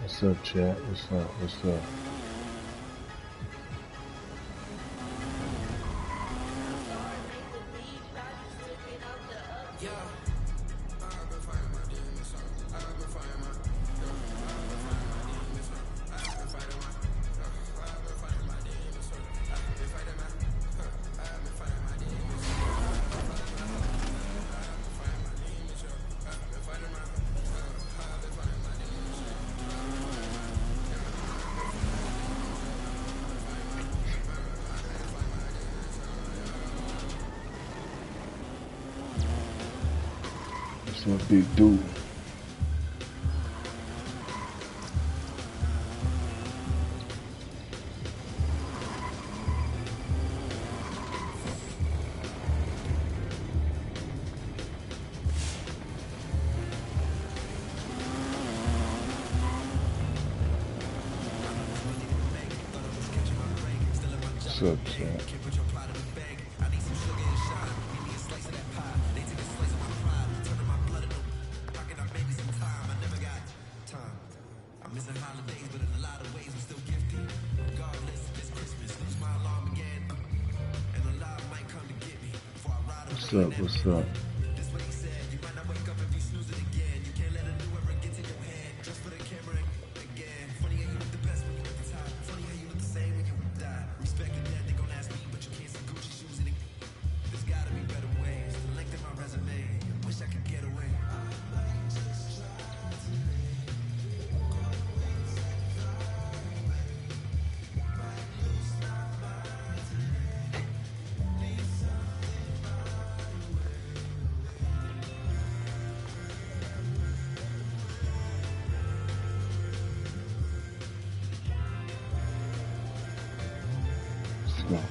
What's up, chat? What's up? What's up? What's up, big dude? What's up, chat? What's up? What's up?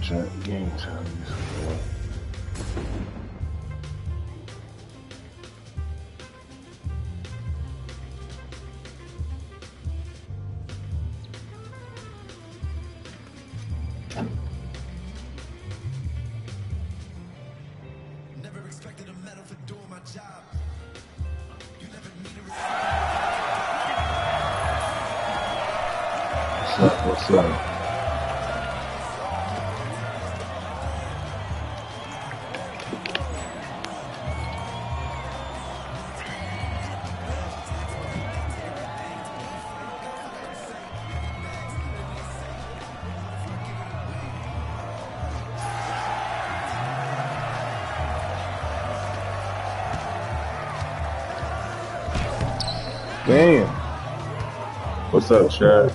Chat game time. Never expected a medal for doing my job. You never need a What's up? What's up? Damn. What's up, Chad?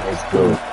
Let's go.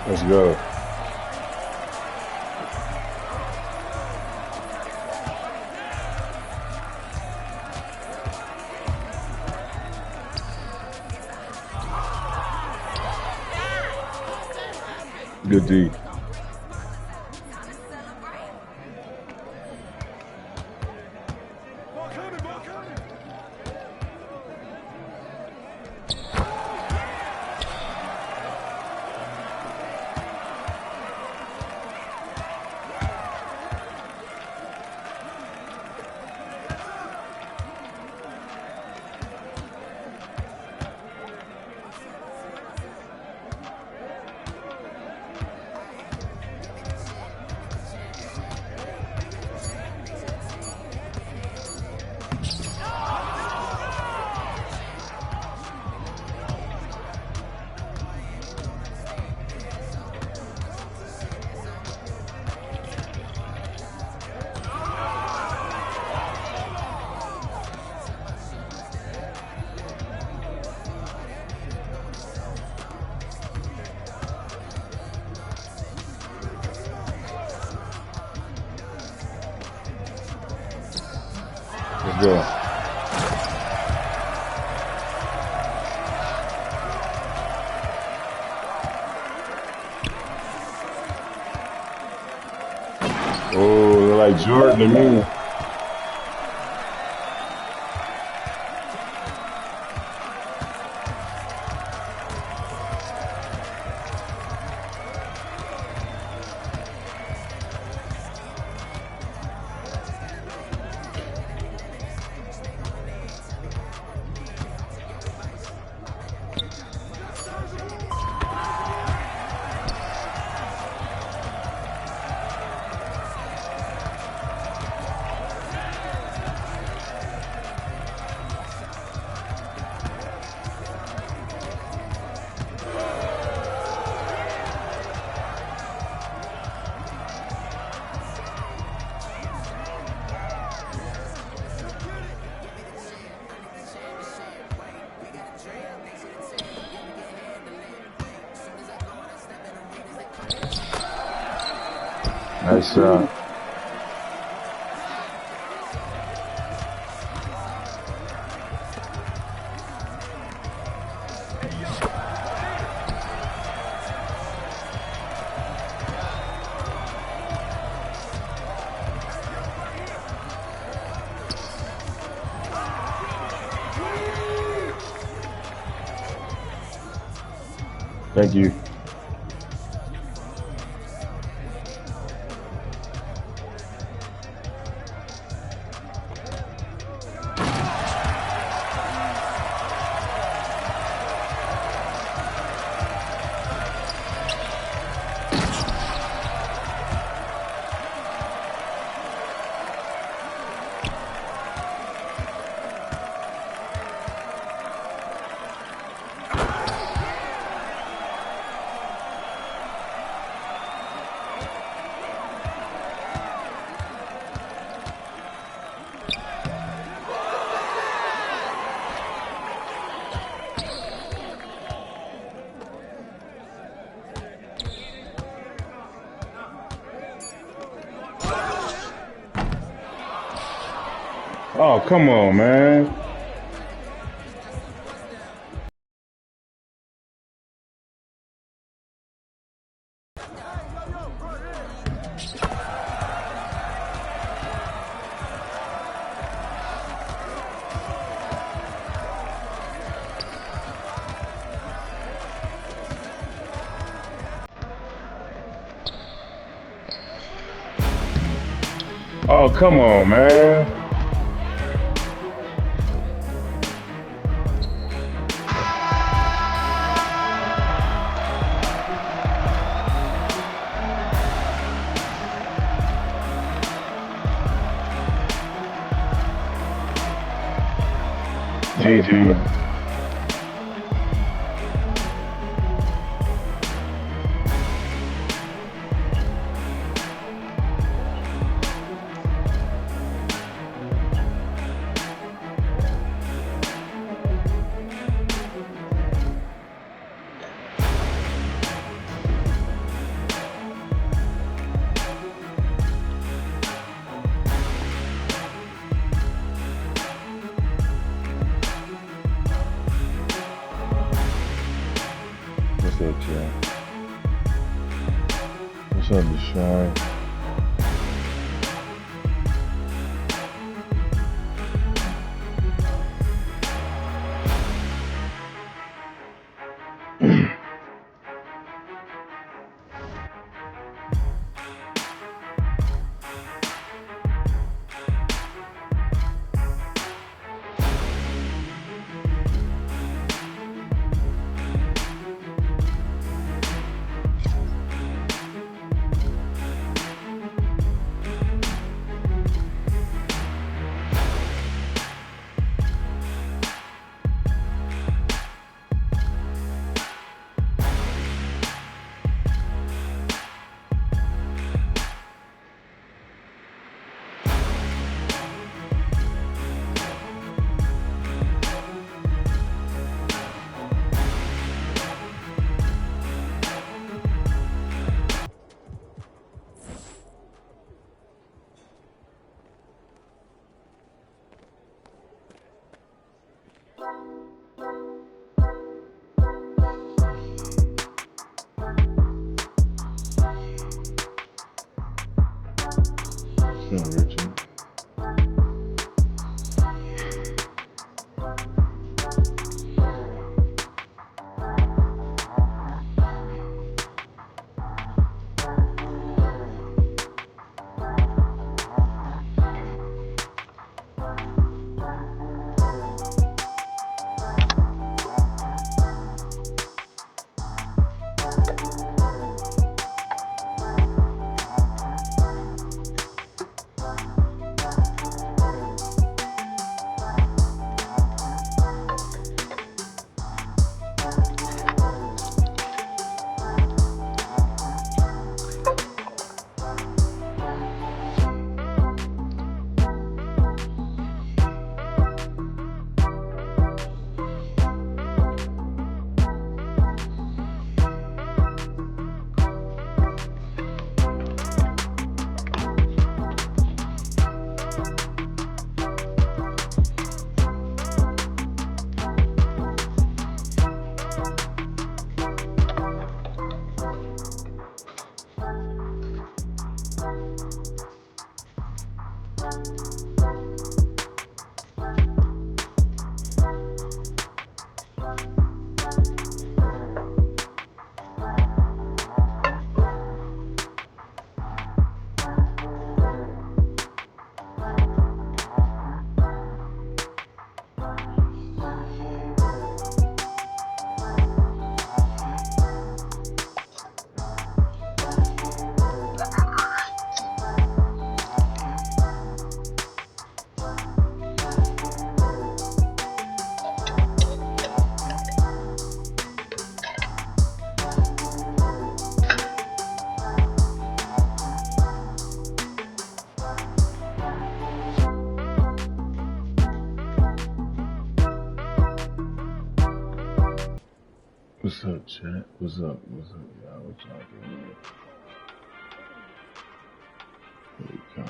Let's go. Good D. Let's go. Oh, they're like Jordan to me. Nice shot. Thank you. Oh, come on, man. Oh, come on, man. GG. Jay? What's up, Deshaun? What's up, Richard? What's up, chat? What's up? What's up, y'all? What y'all doing? Here we go.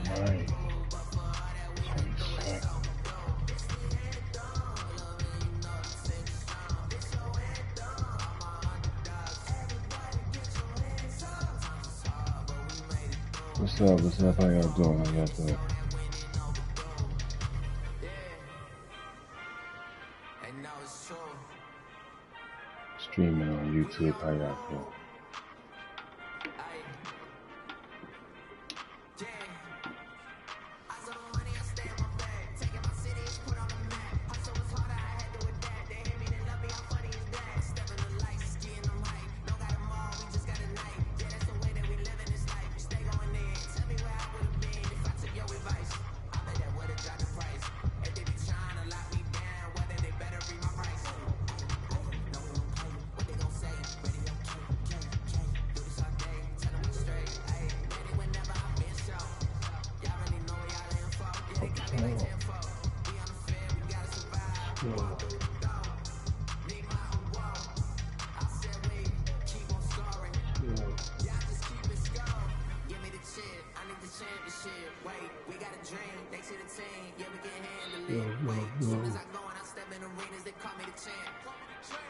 Alright. What's up? What's up? How y'all doing? How y'all doing? Streaming on YouTube. How y'all doing?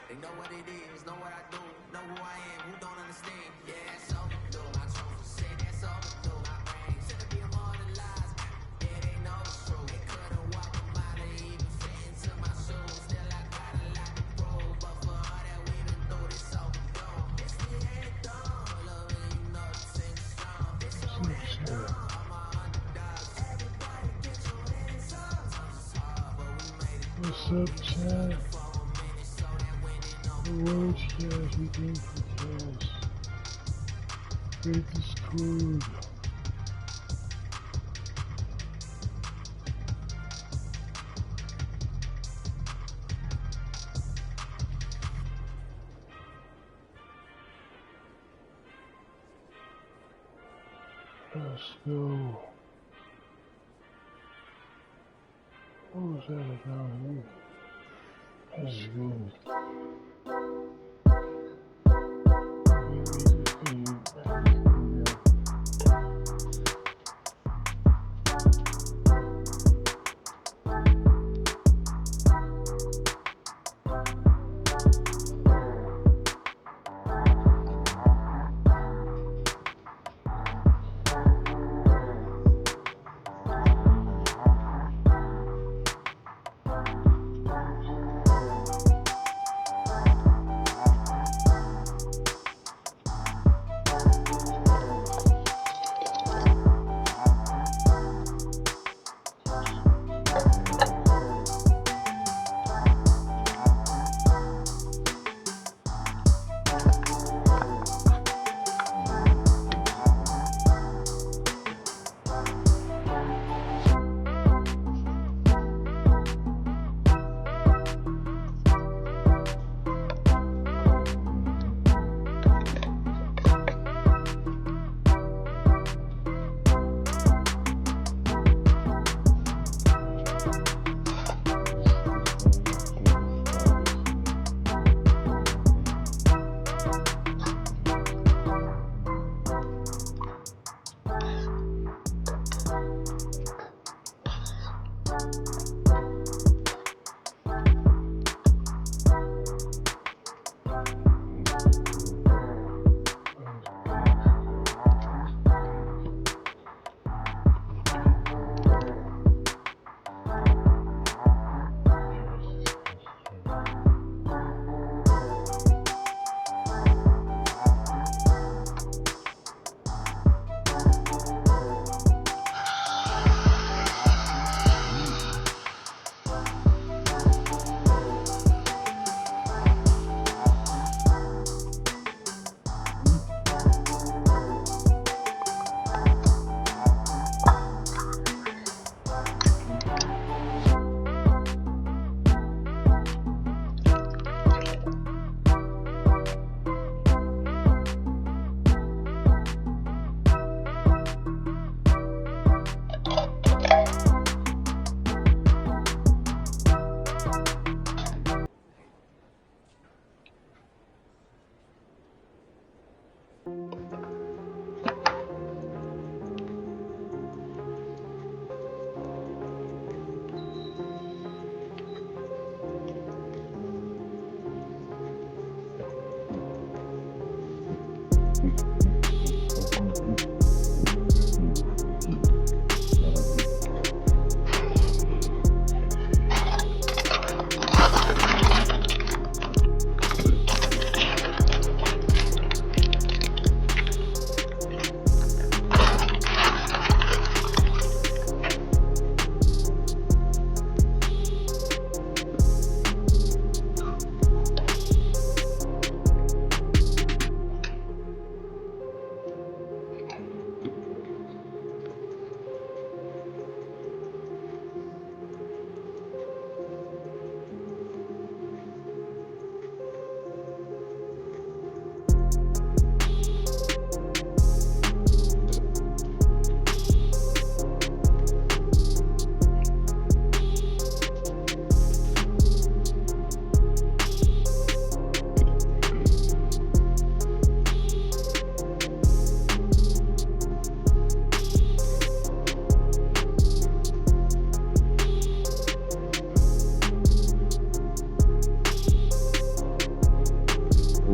They know what it is, know what I do, know who I am, who don't understand. Yeah, that's overdue. My trophy say that's overdue. My brain said to be more than lies. Yeah, they know it's true. They couldn't walk a mile to even fit into my shoes. Still I got a lot to prove, but for all that we've been through, this overdue. Yes, we ain't done. Love it, you know the thing is strong. This so ain't done. All my underdogs. Everybody get your hands up. Times is hard, but we made it. What's up, chat? The world's cash, we think for cash. Great Discord. Let's go. What was that down here? Let's go.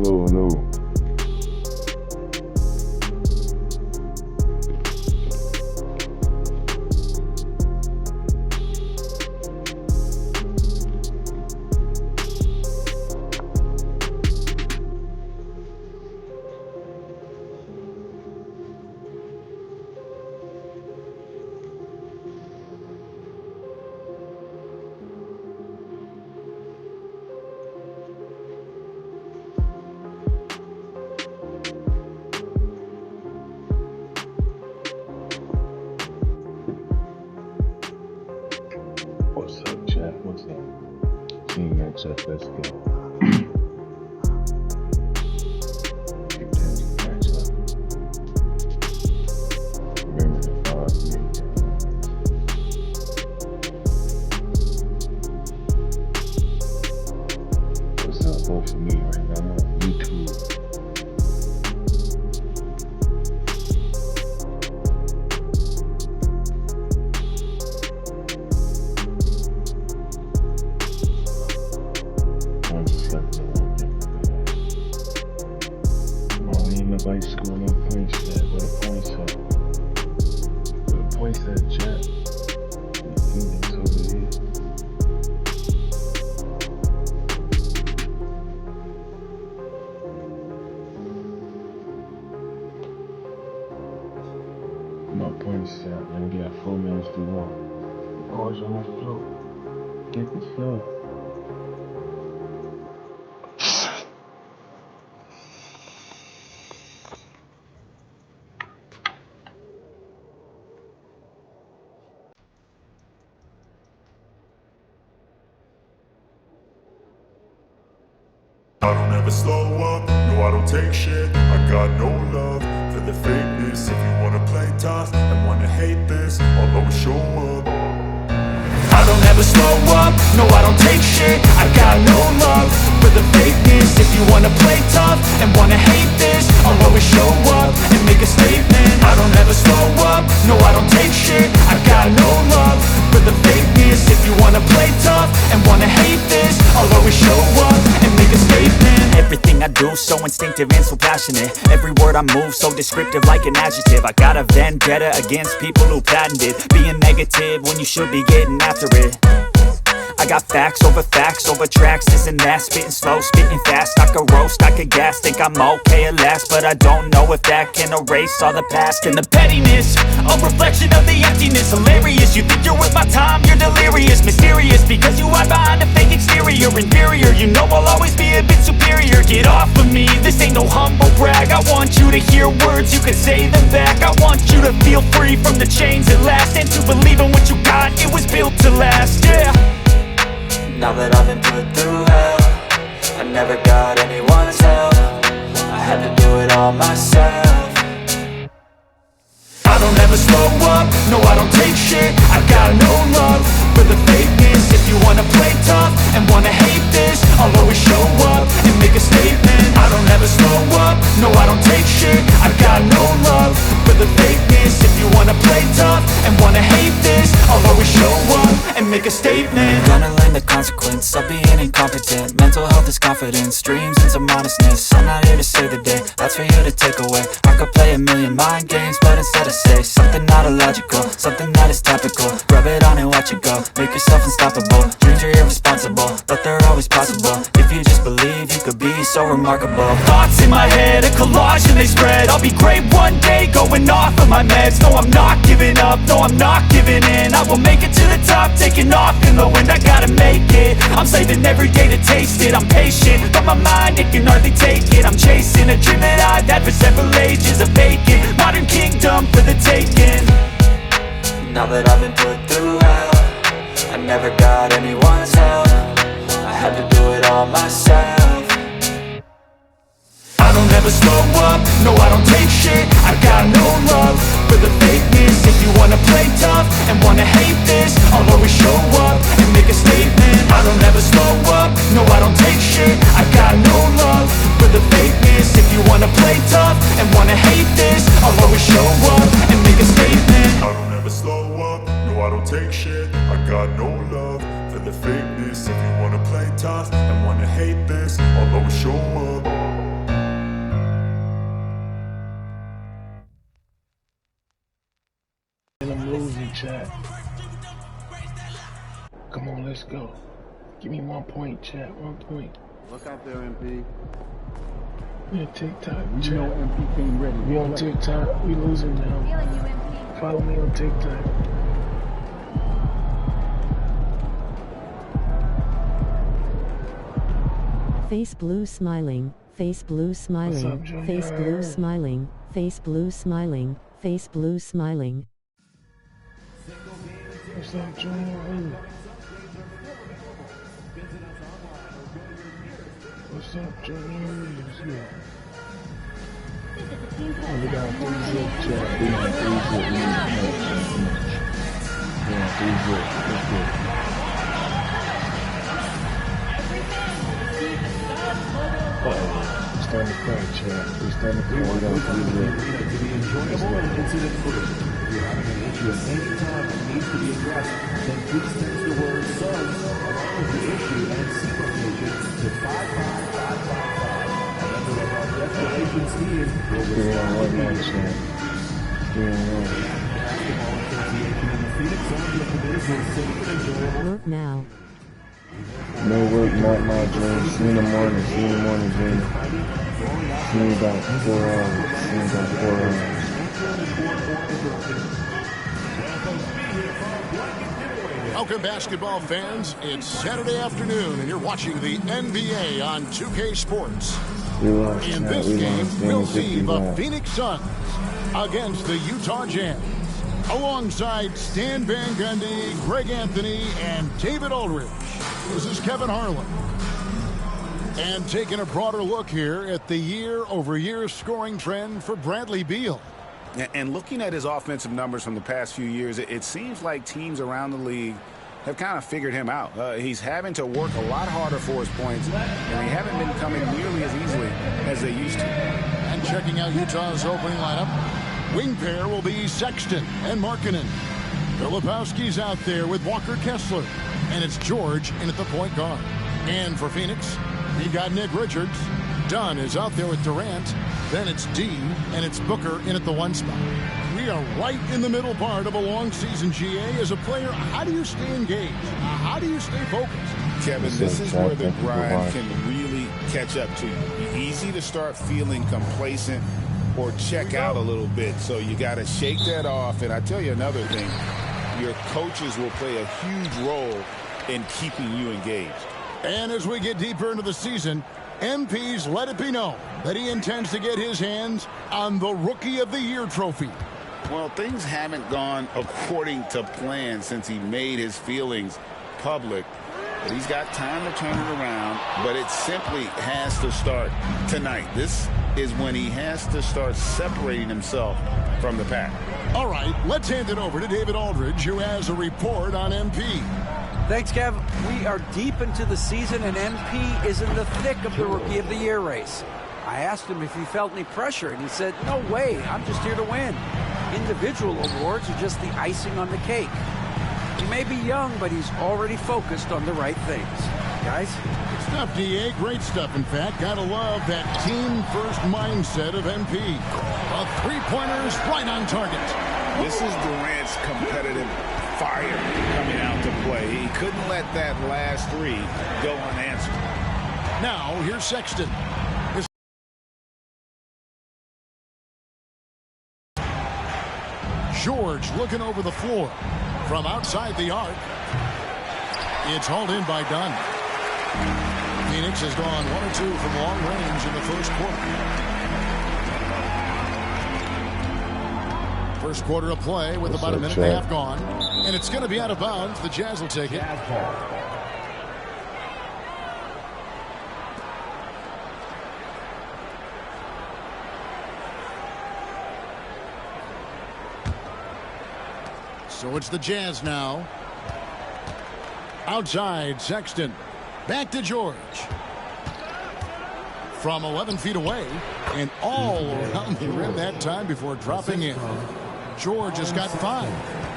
flow low. What's up, chat? What's up? Team matchup, let's go. Keep changing matchup. Remember to follow me. What's up, both of me right now? I'm on YouTube. Nobody scoring no points yet. Where the points at? Where the points at, chat? The teammates over here. My points at, man. We got 4 minutes to go. Boys on the floor. Get the flow. I don't ever slow up, no I don't take shit. I got no love for the fakeness. If you wanna play tough and wanna hate this, I'll always show up. I don't ever slow up, no I don't take shit. I got no love for the fakeness. If you wanna play tough and wanna hate this, I'll always show up and make a statement. I don't ever slow up, no I don't take shit. I got no love for the fakeness. If you wanna play tough and wanna hate this, I'll always show up and make a statement. Everything I do so instinctive and so passionate. Every word I move so descriptive like an adjective. I got a vendetta against people who patented being negative when you should be getting after it. I got facts over tracks, this and that. Spitting slow, spitting fast, I could roast, I could gas. Think I'm okay at last, but I don't know if that can erase all the past. And the pettiness, a reflection of the emptiness. Hilarious, you think you're worth my time, you're delirious. Mysterious, because you hide behind a fake exterior. Inferior, you know I'll always be a bit superior. Get off of me, this ain't no humble brag. I want you to hear words, you can say them back. I want you to feel free from the chains at last, and to believe in what you got, it was built to last, yeah. Now that I've been put through hell, I never got anyone's help. I had to do it all myself. I don't ever slow up, no I don't take shit. I got no love for the fakeness. If you wanna play tough and wanna hate this, I'll always show up and make a statement. I don't ever slow up, no I don't take shit. I got no love for the fakeness. If you wanna play tough and wanna hate this, I'll always show up and make a statement. Gonna learn the consequence of being incompetent. Mental health is confidence, dreams and some honestness. I'm not here to save the day, that's for you to take away. I could play a million mind games, but instead I say something not illogical, something that is topical. Rub it on and watch it go, make yourself unstoppable. Dreams are irresponsible, but they're always possible. If you just believe, you could be so remarkable. Thoughts in my head, a collage and they spread. I'll be great one day, going off of my meds. No, I'm not giving up, no, I'm not giving in. I will make it to the top, taking off in the wind. I gotta make it, I'm saving every day to taste it. I'm patient, but my mind, it can hardly take it. I'm chasing a dream that I've had for several ages. A vacant, modern kingdom for the taking. Now that I've been put through hell, I never got anyone's help. I had to do it all myself. I don't ever slow up, no I don't take shit. I got no love for the fakeness. If you wanna play tough and wanna hate this, I'll always show up and make a statement. I don't ever slow up, no I don't take shit. I got no love for the fakeness. If you wanna play tough and wanna hate this, I'll always show up and make a statement. I don't ever slow up, no I don't take shit. I got no love for the fakeness. If you wanna play tough and wanna hate this, I'll always show up. point, chat. Come on, let's go. Give me 1 point, chat. 1 point. Look out there, MP. We on TikTok, You chat. know MP came ready. We on TikTok. We losing now. Feeling you, MP. Follow me on TikTok. Face blue smiling, face blue smiling, up, Junior? face blue smiling, face blue smiling, face blue smiling. What's up, Junior? What's up, Junior? Let's go. Visit the team Oh, we got a 3-zip page. chat. We got a 3-zip. We got a 3-zip. Let's go. Uh-oh. Starting to cry, chat. We starting to cry. We got a 3-zip. To be enjoyable and incident-free. If you're having an issue at any time that needs to be addressed, then please text the word SUBS along with the issue and SEEK location to 55555. A member of our Restorations team will Give me respond a 1 to now, you. chat. Give me a 1. Basketball Association in the Phoenix Sun recommends a safe and enjoyable. Work now. No work, not my dream. See you in the morning. See you in the morning, dream. See you in about 4 hours. See you in about 4 hours. Welcome, basketball fans. It's Saturday afternoon, and you're watching the NBA on 2K Sports. We lost, In chat. this We game, lost. we'll Game see the 55. Phoenix Suns against the Utah Jazz, alongside Stan Van Gundy, Greg Anthony, and David Aldridge. This is Kevin Harlan. And taking a broader look here at the year-over-year scoring trend for Bradley Beal. And looking at his offensive numbers from the past few years, it seems like teams around the league have kind of figured him out. He's having to work a lot harder for his points, and they haven't been coming nearly as easily as they used to. And checking out Utah's opening lineup, wing pair will be Sexton and Markkanen. Filipowski's out there with Walker Kessler, and it's George in at the point guard. And for Phoenix, we got Nick Richards. Dunn is out there with Durant. Then it's D, and it's Booker in at the 1 spot. We are right in the middle part of a long season, GA. As a player, how do you stay engaged? How do you stay focused? Kevin, this is where the grind can really catch up to you. Easy to start feeling complacent or check out a little bit. So you got to shake that off. And I tell you another thing, your coaches will play a huge role in keeping you engaged. And as we get deeper into the season, MP's let it be known that he intends to get his hands on the Rookie of the Year trophy. Well, things haven't gone according to plan since he made his feelings public. But he's got time to turn it around, but it simply has to start tonight. This is when he has to start separating himself from the pack. All right, let's hand it over to David Aldridge, who has a report on MP. Thanks, Kev. We are deep into the season, and MP is in the thick of the Rookie of the Year race. I asked him if he felt any pressure, and he said, "No way, I'm just here to win. Individual awards are just the icing on the cake." He may be young, but he's already focused on the right things. Guys? Good stuff, DA. Great stuff, in fact. Gotta love that team-first mindset of MP. A three-pointer's right on target. This is Durant's competitive fire coming out to play. He couldn't let that last three go unanswered. Now, here's Sexton. George looking over the floor from outside the arc. It's hauled in by Dunn. Phoenix has gone 1 or 2 from long range in the first quarter. First quarter of play with about a minute and a half gone. And it's going to be out of bounds. The Jazz will take it. So it's the Jazz now. Outside, Sexton. Back to George. From 11 feet away. And all around the rim that time before dropping in. George has got 5.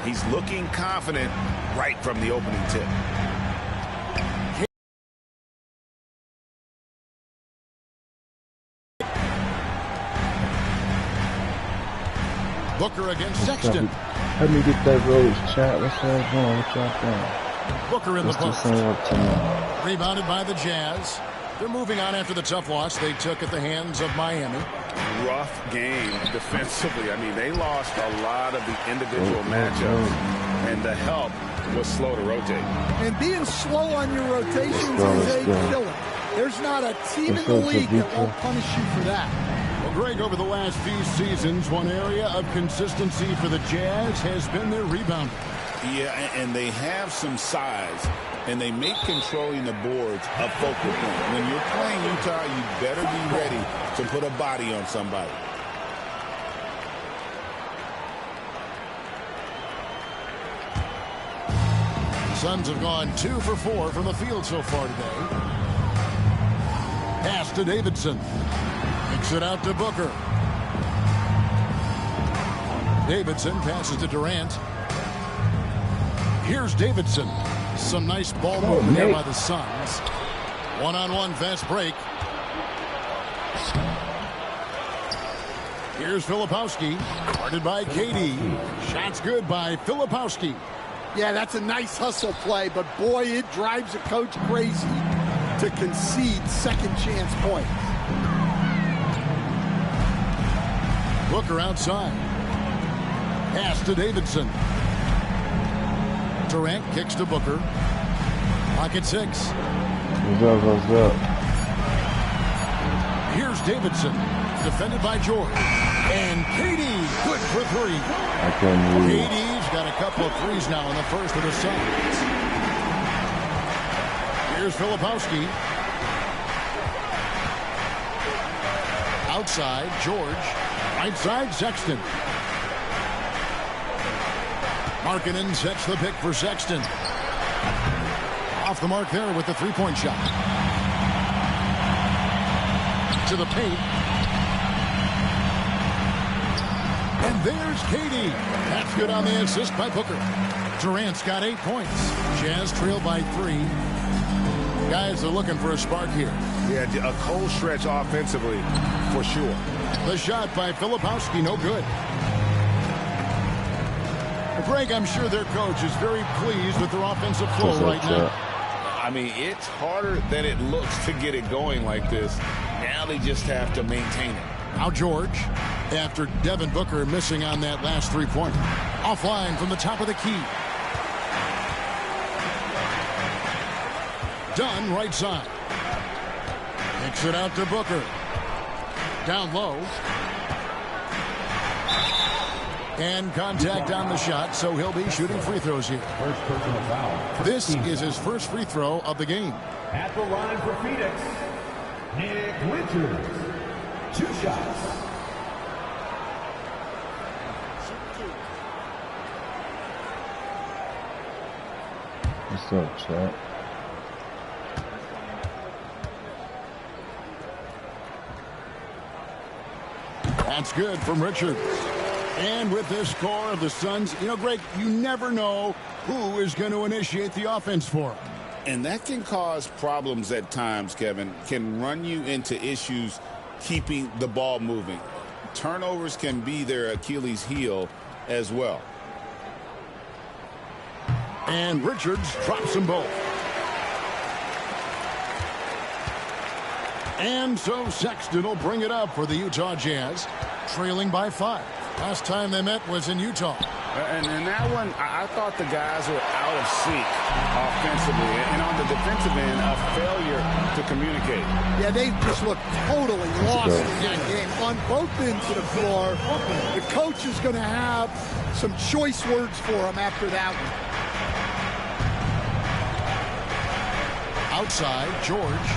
He's looking confident right from the opening tip. Booker against Sexton. Help me get that Rose chat. What's that going? What y'all doing? Booker in the What's post. the same work to me? Rebounded by the Jazz. They're moving on after the tough loss they took at the hands of Miami. Rough game defensively. I mean, they lost a lot of the individual matchups, and the help was slow to rotate. And being slow on your rotations is a killer. There's not a team in the league that won't punish you for that. Well, Greg, over the last few seasons, one area of consistency for the Jazz has been their rebounding. Yeah, and they have some size, and they make controlling the boards a focal point. When you're playing Utah, you better be ready to put a body on somebody. Suns have gone 2 for 4 from the field so far today. Pass to Davidson. Kicks it out to Booker. Davidson passes to Durant. Here's Davidson. Some nice ball movement there by the Suns. One-on-one fast break. Here's Filipowski. Guarded by KD. Shots good by Filipowski. Yeah, that's a nice hustle play, but boy, it drives a coach crazy to concede second chance points. Booker outside. Pass to Davidson. Durant kicks to Booker. Pocket 6. What's up? Here's Davidson. Defended by George. And KD, good for 3. I couldn't read. KD's got a couple of threes now in the first of the Suns. Here's Filipowski. Outside, George. Right side, Sexton. Markkanen sets the pick for Sexton. Off the mark there with the three-point shot. To the paint. And there's KD. That's good on the assist by Booker. Durant's got 8 points. Jazz trail by 3. Guys are looking for a spark here. Yeah, a cold stretch offensively for sure. The shot by Filipowski, no good. Greg, I'm sure their coach is very pleased with their offensive flow right now. I mean, it's harder than it looks to get it going like this. Now they just have to maintain it. Now George, after Devin Booker missing on that last three-pointer. Offline from the top of the key. Dunn, right side. Kicks it out to Booker. Down low. And contact on the shot, so he'll be shooting free throws here. First personal foul. This is his first free throw of the game. At the line for Phoenix, Nick Winters. 2 shots. What's up, chat? That's good from Richards. And with this score of the Suns, you know, Greg, you never know who is going to initiate the offense for them. And that can cause problems at times, Kevin. Can run you into issues keeping the ball moving. Turnovers can be their Achilles heel as well. And Richards drops them both. And so Sexton will bring it up for the Utah Jazz, trailing by 5. Last time they met was in Utah. And in that one, I thought the guys were out of sync offensively. And on the defensive end, a failure to communicate. Yeah, they just looked totally lost in that game. On both ends of the floor, the coach is going to have some choice words for them after that one. Outside, George.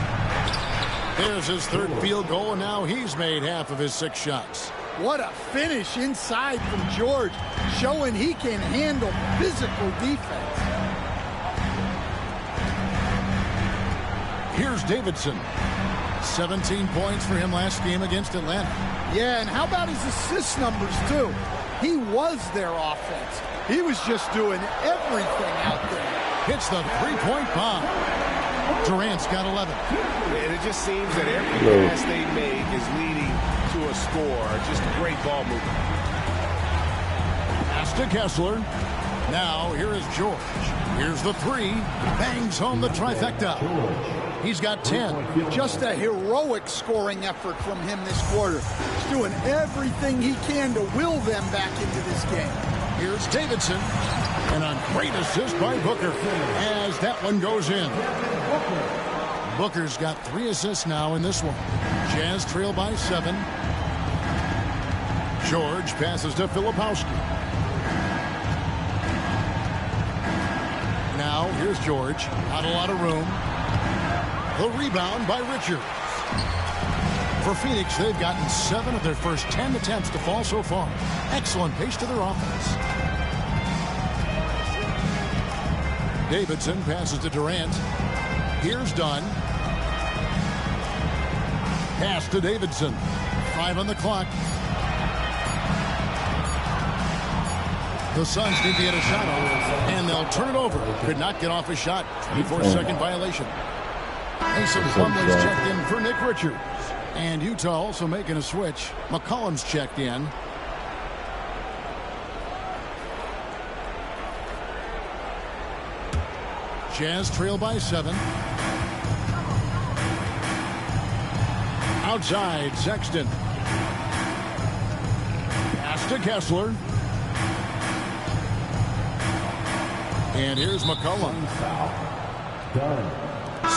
There's his third field goal, and now he's made half of his 6 shots. What a finish inside from George, showing he can handle physical defense. Here's Davidson. 17 points for him last game against Atlanta. Yeah, and how about his assist numbers, too? He was their offense. He was just doing everything out there. Hits the three-point bomb. Durant's got 11. And it just seems that every pass they make is leading to a score. Just great ball movement. Pass to to Kessler. Now here is George. Here's the three. Bangs home the trifecta. He's got 10. Just a heroic scoring effort from him this quarter. He's doing everything he can to will them back into this game. Here's Davidson. And a great assist by Booker as that one goes in. Booker's got 3 assists now in this one. Jazz trail by 7. George passes to Filipowski. Now here's George. Not a lot of room. The rebound by Richards. For Phoenix, they've gotten 7 of their first 10 attempts to fall so far. Excellent pace to their offense. Davidson passes to Durant. Here's Dunn. Pass to Davidson. 5 on the clock. The Suns need to get a shot off, and they'll turn it over. Could not get off a shot. 24-second violation. Mason Plumlee's checked in for Nick Richards. And Utah also making a switch. McCollum's checked in. Jazz trail by 7. Outside, Sexton. Pass to Kessler. And here's McCollum.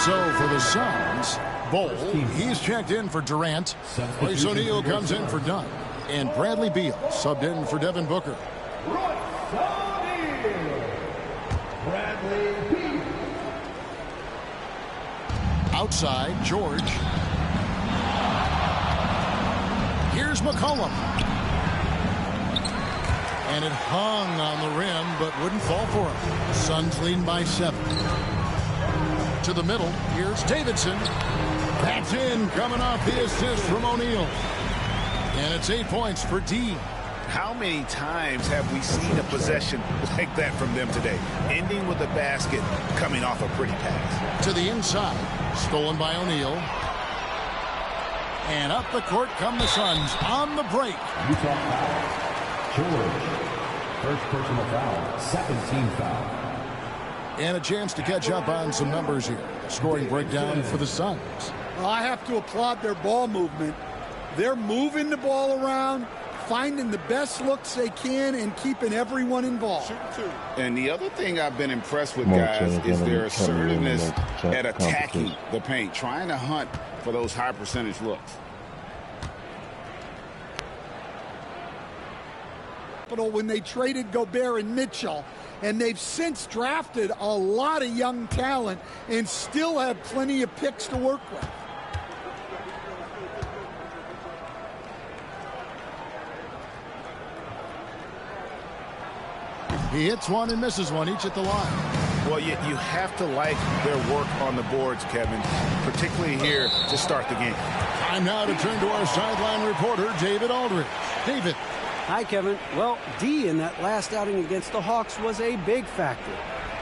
So for the Suns, Bol, he's checked in for Durant. Royce O'Neal comes in for Dunn. And Bradley Beal subbed in for Devin Booker. Outside, George. Here's McCollum. And it hung on the rim, but wouldn't fall for him. Suns leading by 7. To the middle, here's Davidson. That's in, coming off the assist from O'Neal. And it's 8 points for D. How many times have we seen a possession like that from them today? Ending with a basket, coming off a pretty pass. To the inside, stolen by O'Neal. And up the court come the Suns on the break. Utah foul. George. First personal foul. Second team foul. And a chance to catch up on some numbers here. Scoring breakdown for the Suns. Well, I have to applaud their ball movement. They're moving the ball around, finding the best looks they can, and keeping everyone involved. And the other thing I've been impressed with, guys, is their assertiveness at attacking the paint, trying to hunt for those high percentage looks. When they traded Gobert and Mitchell, and they've since drafted a lot of young talent and still have plenty of picks to work with. He hits one and misses one, each at the line. Well, you have to like their work on the boards, Kevin, particularly here to start the game. Time now to turn to our sideline reporter, David Aldridge. David. Hi, Kevin. Well, D in that last outing against the Hawks was a big factor.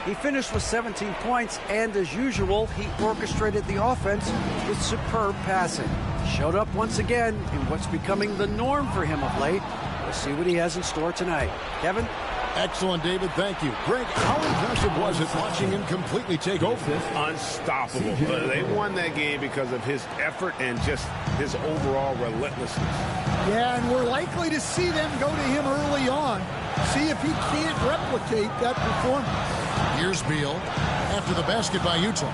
He finished with 17 points, and as usual, he orchestrated the offense with superb passing. Showed up once again in what's becoming the norm for him of late. We'll see what he has in store tonight. Kevin? Excellent, David. Thank you. Greg, how impressive was it watching him completely take over? Unstoppable. They won that game because of his effort and just his overall relentlessness. Yeah, and we're likely to see them go to him early on. See if he can't replicate that performance. Here's Beal after the basket by Utah.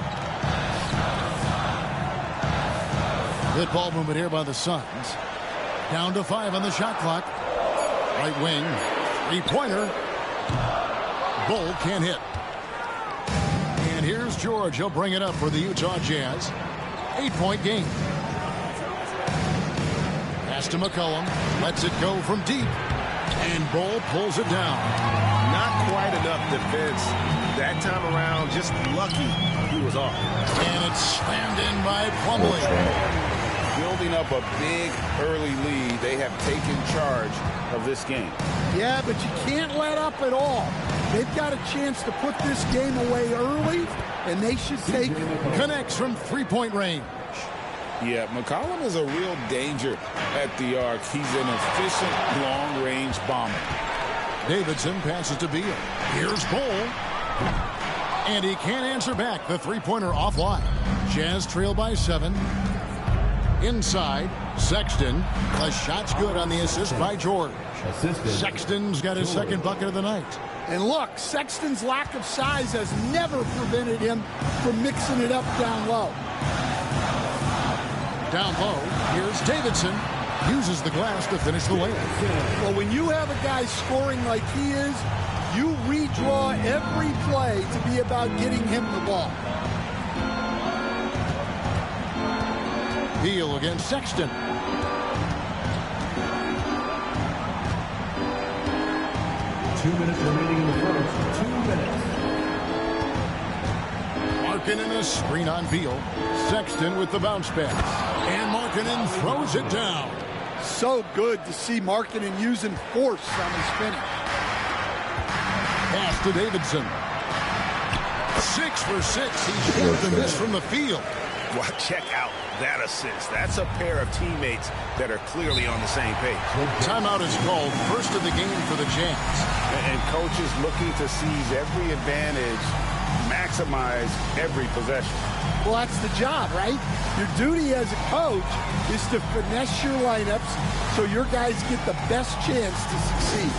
Good ball movement here by the Suns. Down to 5 on the shot clock. Right wing. Three-pointer. Bol can't hit. And here's George. He'll bring it up for the Utah Jazz. 8-point game. Pass to McCollum. Lets it go from deep. And Bol pulls it down. Not quite enough defense that time around. Just lucky he was off. And it's slammed in by Plumlee. Building up a big early lead. They have taken charge of this game. Yeah, but you can't let up at all. They've got a chance to put this game away early, and they should take it. Connects from three-point range. Yeah, McCollum is a real danger at the arc. He's an efficient long-range bomber. Davidson passes to Beal. Here's Bull. And he can't answer back. The three-pointer offline. Jazz trail by 7. Inside, Sexton. The shot's good on the assist by George. Sexton's got his second bucket of the night. And look, Sexton's lack of size has never prevented him from mixing it up down low. Down low, here's Davidson. Uses the glass to finish the layup. Well, when you have a guy scoring like he is, you redraw every play to be about getting him the ball. Beal against Sexton. Minutes remaining in the first. 2 minutes. Markkanen a screen on Beal. Sexton with the bounce pass. And Markkanen throws it down. So good to see Markkanen using force on his finish. Pass to Davidson. 6 for 6. He's short the miss from the field. Well, check out that assist. That's a pair of teammates that are clearly on the same page. Timeout is called. First of the game for the Jazz. And coaches looking to seize every advantage, maximize every possession. Well, that's the job, right? Your duty as a coach is to finesse your lineups so your guys get the best chance to succeed.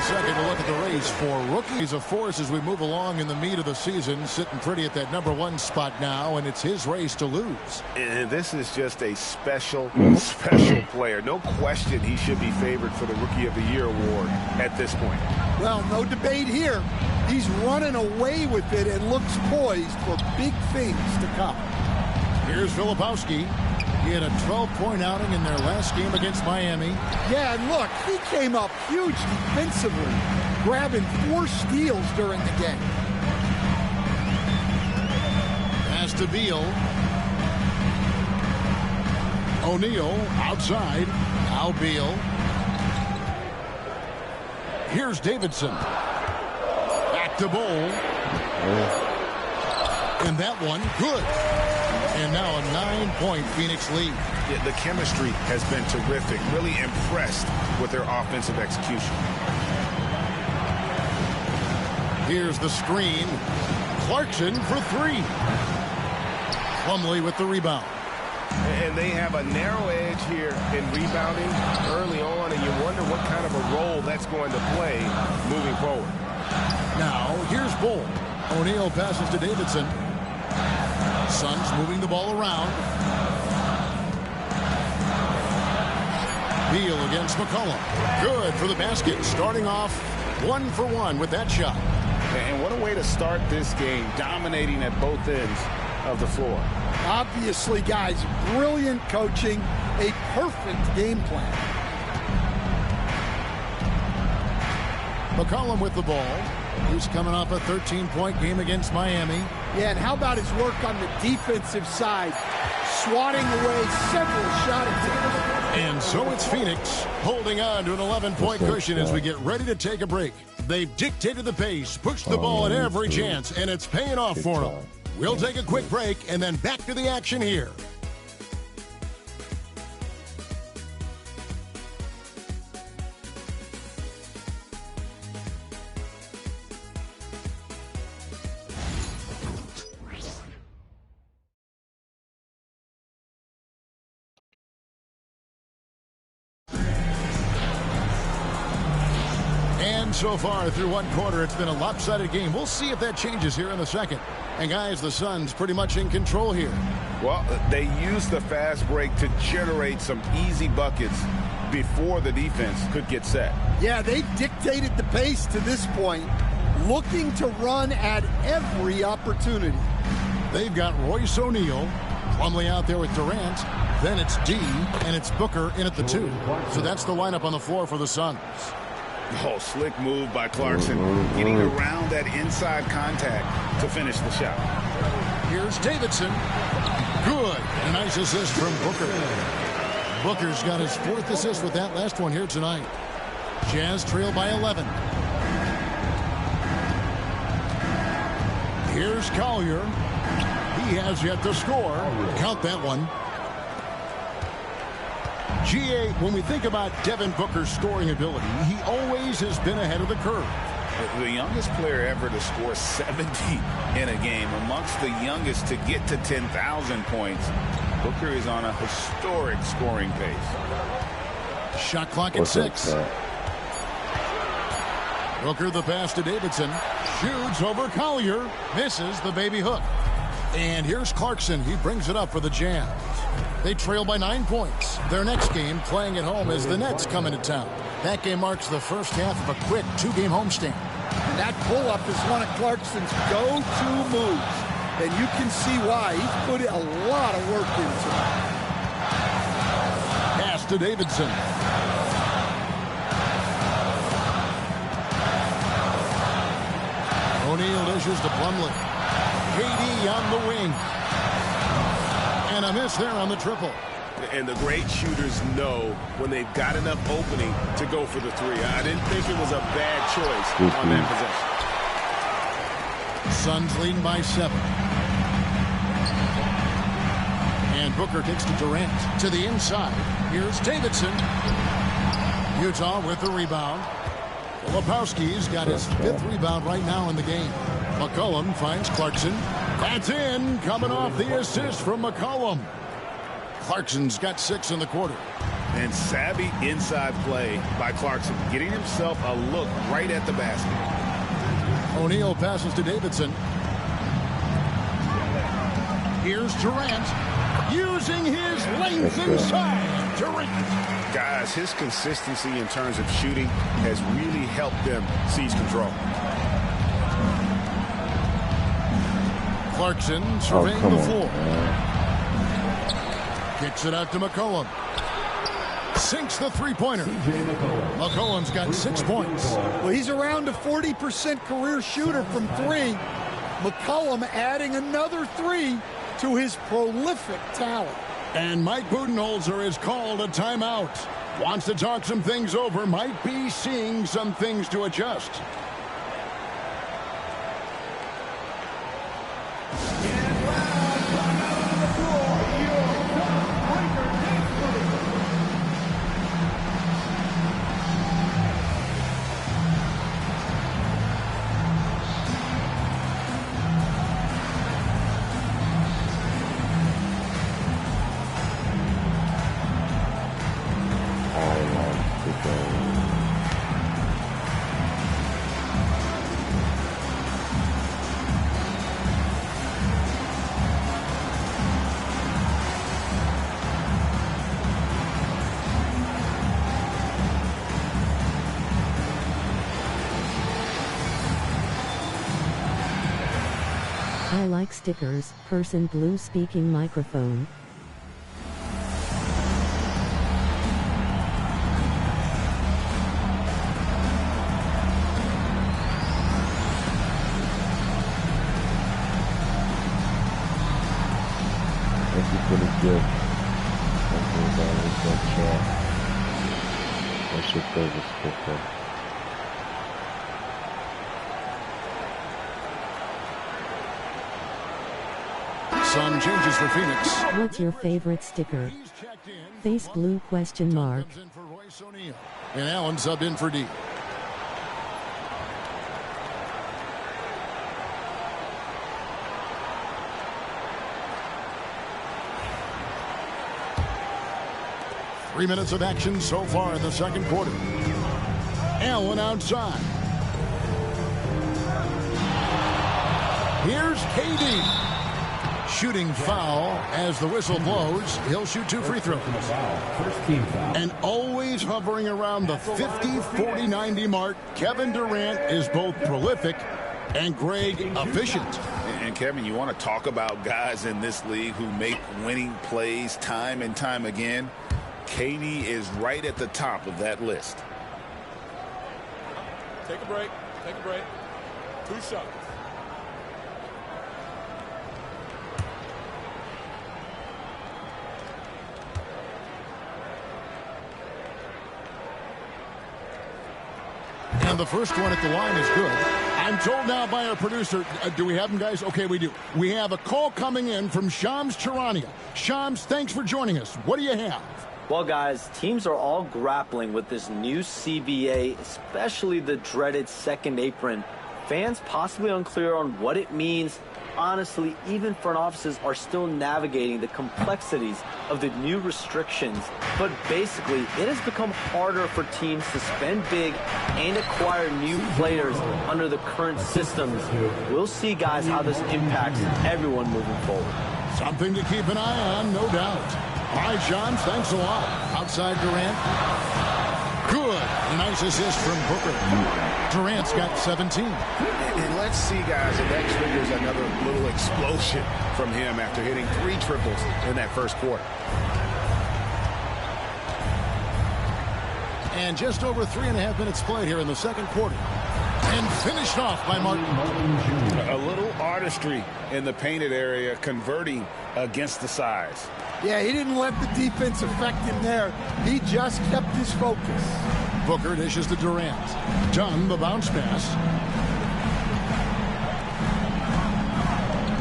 Second to look at the race for rookies. Of force as we move along in the meat of the season, sitting pretty at that #1 spot now, and it's his race to lose. And this is just a special player. No question he should be favored for the Rookie of the Year award at this point. Well, no debate here. He's running away with it and looks poised for big things to come. Here's Filipowski. He had a 12-point outing in their last game against Miami. Yeah, and look, he came up huge defensively, grabbing 4 steals during the game. Pass to Beal. O'Neal outside. Now Beal. Here's Davidson. Back to Bull. And that one, good. And now a 9-point Phoenix lead. Yeah, the chemistry has been terrific. Really impressed with their offensive execution. Here's the screen. Clarkson for 3. Plumlee with the rebound. And they have a narrow edge here in rebounding early on, and you wonder what kind of a role that's going to play moving forward. Now, here's Bull. O'Neal passes to Davidson. Suns moving the ball around. Beal against McCollum. Good for the basket. Starting off 1 for 1 with that shot. And what a way to start this game, dominating at both ends of the floor. Obviously, guys, brilliant coaching, a perfect game plan. McCollum with the ball. He's coming off a 13-point game against Miami. Yeah, and how about his work on the defensive side, swatting away several shot attempts. And so it's Phoenix holding on to an 11-point cushion as we get ready to take a break. They've dictated the pace, pushed the ball at every chance, and it's paying off for them. We'll take a quick break and then back to the action here. And so far through one quarter, it's been a lopsided game. We'll see if that changes here in the second. And guys, the Suns pretty much in control here. Well, they used the fast break to generate some easy buckets before the defense could get set. Yeah, they dictated the pace to this point, looking to run at every opportunity. They've got Royce O'Neal, Plumlee out there with Durant. Then it's D, and it's Booker in at the 2. So that's the lineup on the floor for the Suns. Oh, slick move by Clarkson, getting around that inside contact to finish the shot. Here's Davidson. Good. And a nice assist from Booker. Booker's got his 4th assist with that last one here tonight. Jazz trail by 11. Here's Collier. He has yet to score. Count that one. GA, when we think about Devin Booker's scoring ability, he always has been ahead of the curve. The youngest player ever to score 70 in a game, amongst the youngest to get to 10,000 points. Booker is on a historic scoring pace. Shot clock at 6. Booker the pass to Davidson. Shoots over Collier. Misses the baby hook. And here's Clarkson. He brings it up for the Jazz. They trail by 9 points. Their next game, playing at home, as the Nets come into town. That game marks the first half of a quick 2-game homestand. And that pull-up is one of Clarkson's go-to moves. And you can see why. He's put a lot of work into it. Pass to Davidson. O'Neal dishes to Plumlee. KD on the wing. And a miss there on the triple. And the great shooters know when they've got enough opening to go for the 3. I didn't think it was a bad choice on that possession. Suns leading by 7. And Booker takes to Durant. To the inside. Here's Davidson. Utah with the rebound. Filipowski's got his 5th rebound right now in the game. McCollum finds Clarkson. That's in. Coming off the assist from McCollum. Clarkson's got 6 in the quarter. And savvy inside play by Clarkson, getting himself a look right at the basket. O'Neal passes to Davidson. Here's Durant. Using his length inside. Durant. Guys, his consistency in terms of shooting has really helped them seize control. Clarkson surveying the floor. Kicks it out to McCollum. Sinks the 3-pointer. McCollum's got 6 points. Well, he's around a 40% career shooter from 3. McCollum adding another 3 to his prolific talent. And Mike Budenholzer has called a timeout. Wants to talk some things over. Might be seeing some things to adjust. I like stickers. Person blue speaking microphone. Thank you for the gift. Thank you for that chat. What's your favorite sticker? Some changes for Phoenix. What's your favorite sticker? Face blue question mark. And Allen subbed in for D. Three minutes of action so far in the second quarter. Allen outside. Here's KD. Shooting foul as the whistle blows. He'll shoot 2 free throws. And always hovering around the 50, 40, 90 mark, Kevin Durant is both prolific and Greg efficient. And Kevin, you want to talk about guys in this league who make winning plays time and time again? KD is right at the top of that list. Take a break. Take a break. 2 shots. And the first one at the line is good. I'm told now by our producer, do we have him, guys? Okay, we do. We have a call coming in from Shams Charania. Shams, thanks for joining us. What do you have? Well, guys, teams are all grappling with this new CBA, especially the dreaded second apron. Fans possibly unclear on what it means. Honestly, even front offices are still navigating the complexities of the new restrictions. But basically, it has become harder for teams to spend big and acquire new players under the current systems. We'll see, guys, how this impacts everyone moving forward. Something to keep an eye on, no doubt. All right, Shams, thanks a lot. Outside Durant. Good. A nice assist from Booker. Durant's got 17. And let's see, guys, if that triggers another little explosion from him after hitting 3 triples in that first quarter. And just over 3.5 minutes played here in the second quarter. And finished off by Martin. A little artistry in the painted area, converting against the size. Yeah, he didn't let the defense affect him there. He just kept his focus. Booker dishes to Durant. Dunn, the bounce pass.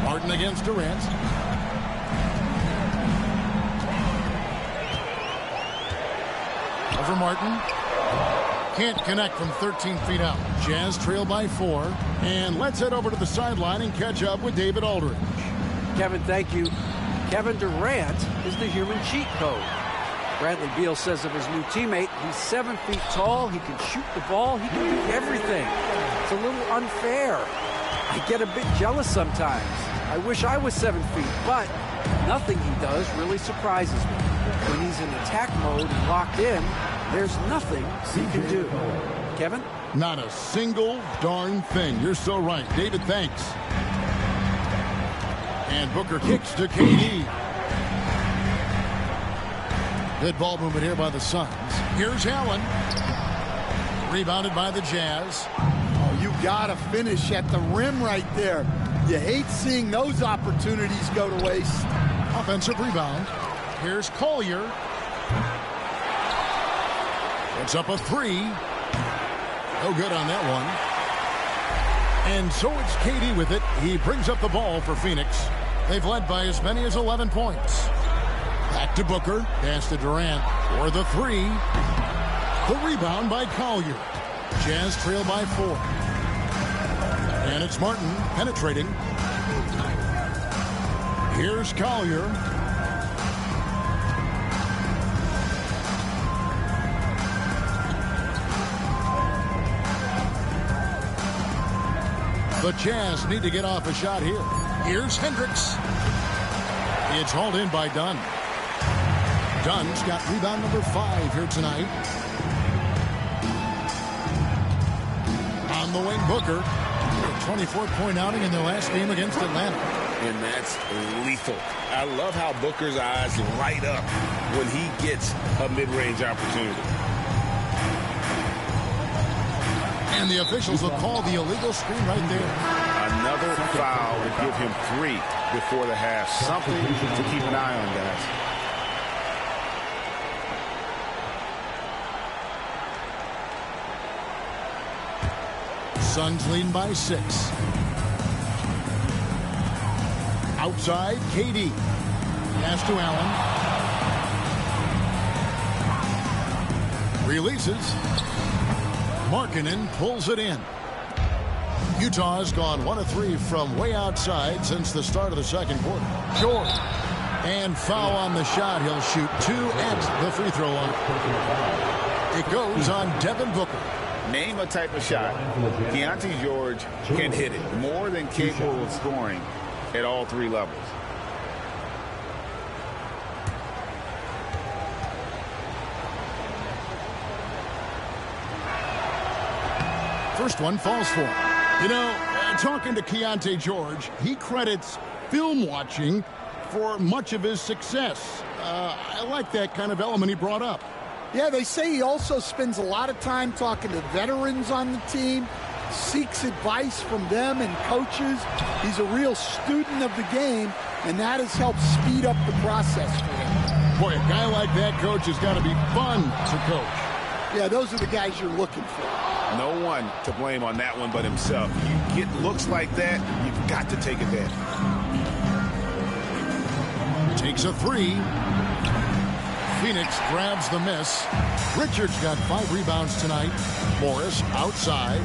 Martin against Durant. Over Martin. Can't connect from 13 feet out. Jazz trail by 4. And let's head over to the sideline and catch up with David Aldridge. Kevin, thank you. Kevin Durant is the human cheat code. Bradley Beal says of his new teammate, he's 7 feet tall, he can shoot the ball, he can do everything. It's a little unfair. I get a bit jealous sometimes. I wish I was 7 feet, but nothing he does really surprises me. When he's in attack mode and locked in, there's nothing he can do. Kevin? Not a single darn thing. You're so right. David, thanks. And Booker kicks to KD. Good ball movement here by the Suns. Here's Allen. Rebounded by the Jazz. Oh, you gotta finish at the rim right there. You hate seeing those opportunities go to waste. Offensive rebound. Here's Collier. It's up a 3. No good on that one. And so it's KD with it. He brings up the ball for Phoenix. They've led by as many as 11 points. Back to Booker. Pass to Durant for the 3. The rebound by Collier. Jazz trail by 4. And it's Martin penetrating. Here's Collier. The Jazz need to get off a shot here. Here's Hendricks. It's hauled in by Dunn. Dunn's got rebound number 5 here tonight. On the wing, Booker. A 24-point outing in their last game against Atlanta. And that's lethal. I love how Booker's eyes light up when he gets a mid-range opportunity. And the officials will call the illegal screen right there. Another foul would give him 3 before the half. Something to keep an eye on, guys. Suns leading by 6. Outside, KD. Pass to Allen. Releases. Markkanen pulls it in. Utah's gone 1 of 3 from way outside since the start of the second quarter. Short. And foul on the shot. He'll shoot 2 at the free throw line. It goes on Devin Booker. Name a type of shot. Keontae George can hit it. More than capable of scoring at all three levels. First one falls for him. You know, talking to Keontae George, he credits film watching for much of his success. I like that kind of element he brought up. Yeah, they say he also spends a lot of time talking to veterans on the team, seeks advice from them and coaches. He's a real student of the game, and that has helped speed up the process for him. Boy, a guy like that, coach, has got to be fun to coach. Yeah, those are the guys you're looking for. No one to blame on that one but himself. You get looks like that, you've got to take advantage. Takes a three. Phoenix grabs the miss. Richards got 5 rebounds tonight. Morris outside.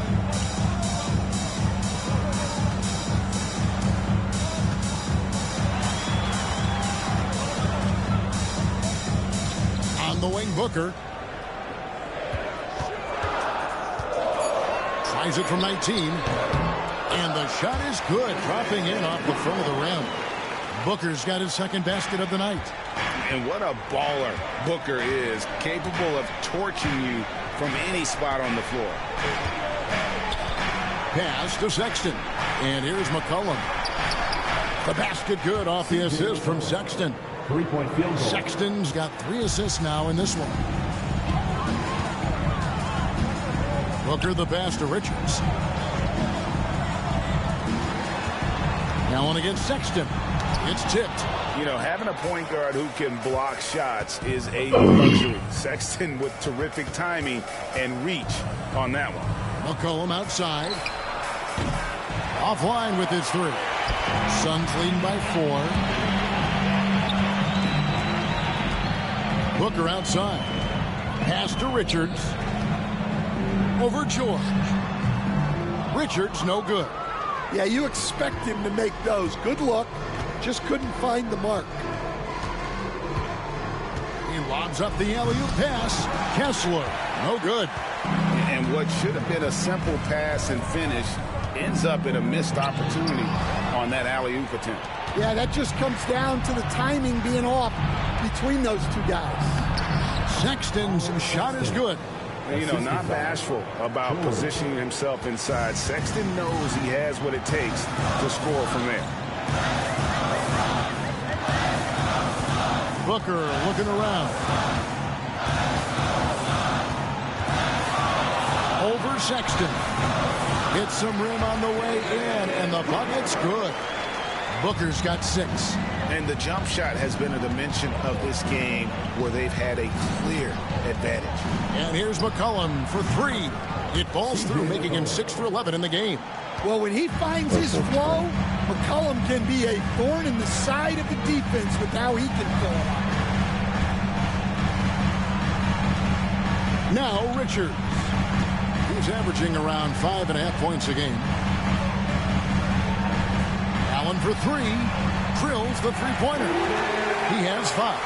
On the wing, Booker. Tries it from 19. And the shot is good, dropping in off the front of the rim. Booker's got his second basket of the night. And what a baller Booker is, capable of torching you from any spot on the floor. Pass to Sexton. And here's McCollum. The basket good off the assist from Sexton. 3-point field goal. Sexton's got 3 assists now in this one. Booker the pass to Richards. Now on against Sexton. It's tipped. You know, having a point guard who can block shots is a luxury. Sexton with terrific timing and reach on that one. McCollum outside. Offline with his 3. Suns leading by 4. Booker outside. Pass to Richards. Over George. Richards no good. Yeah, you expect him to make those. Good luck. Just couldn't find the mark. He lobs up the alley-oop pass. Kessler, no good. And what should have been a simple pass and finish ends up in a missed opportunity on that alley-oop attempt. Yeah, that just comes down to the timing being off between those two guys. Sexton's shot is good. You know, not bashful about positioning himself inside. Sexton knows he has what it takes to score from there. Booker looking around. Over Sexton. Hits some rim on the way in, and the bucket's good. Booker's got 6. And the jump shot has been a dimension of this game where they've had a clear advantage. And here's McCollum for 3. It falls through, making him 6 for 11 in the game. Well, when he finds his flow, McCollum can be a thorn in the side of the defense with how he can fill it up. Now Richards. He's averaging around 5.5 points a game. Allen for 3. Drills the three-pointer. He has 5.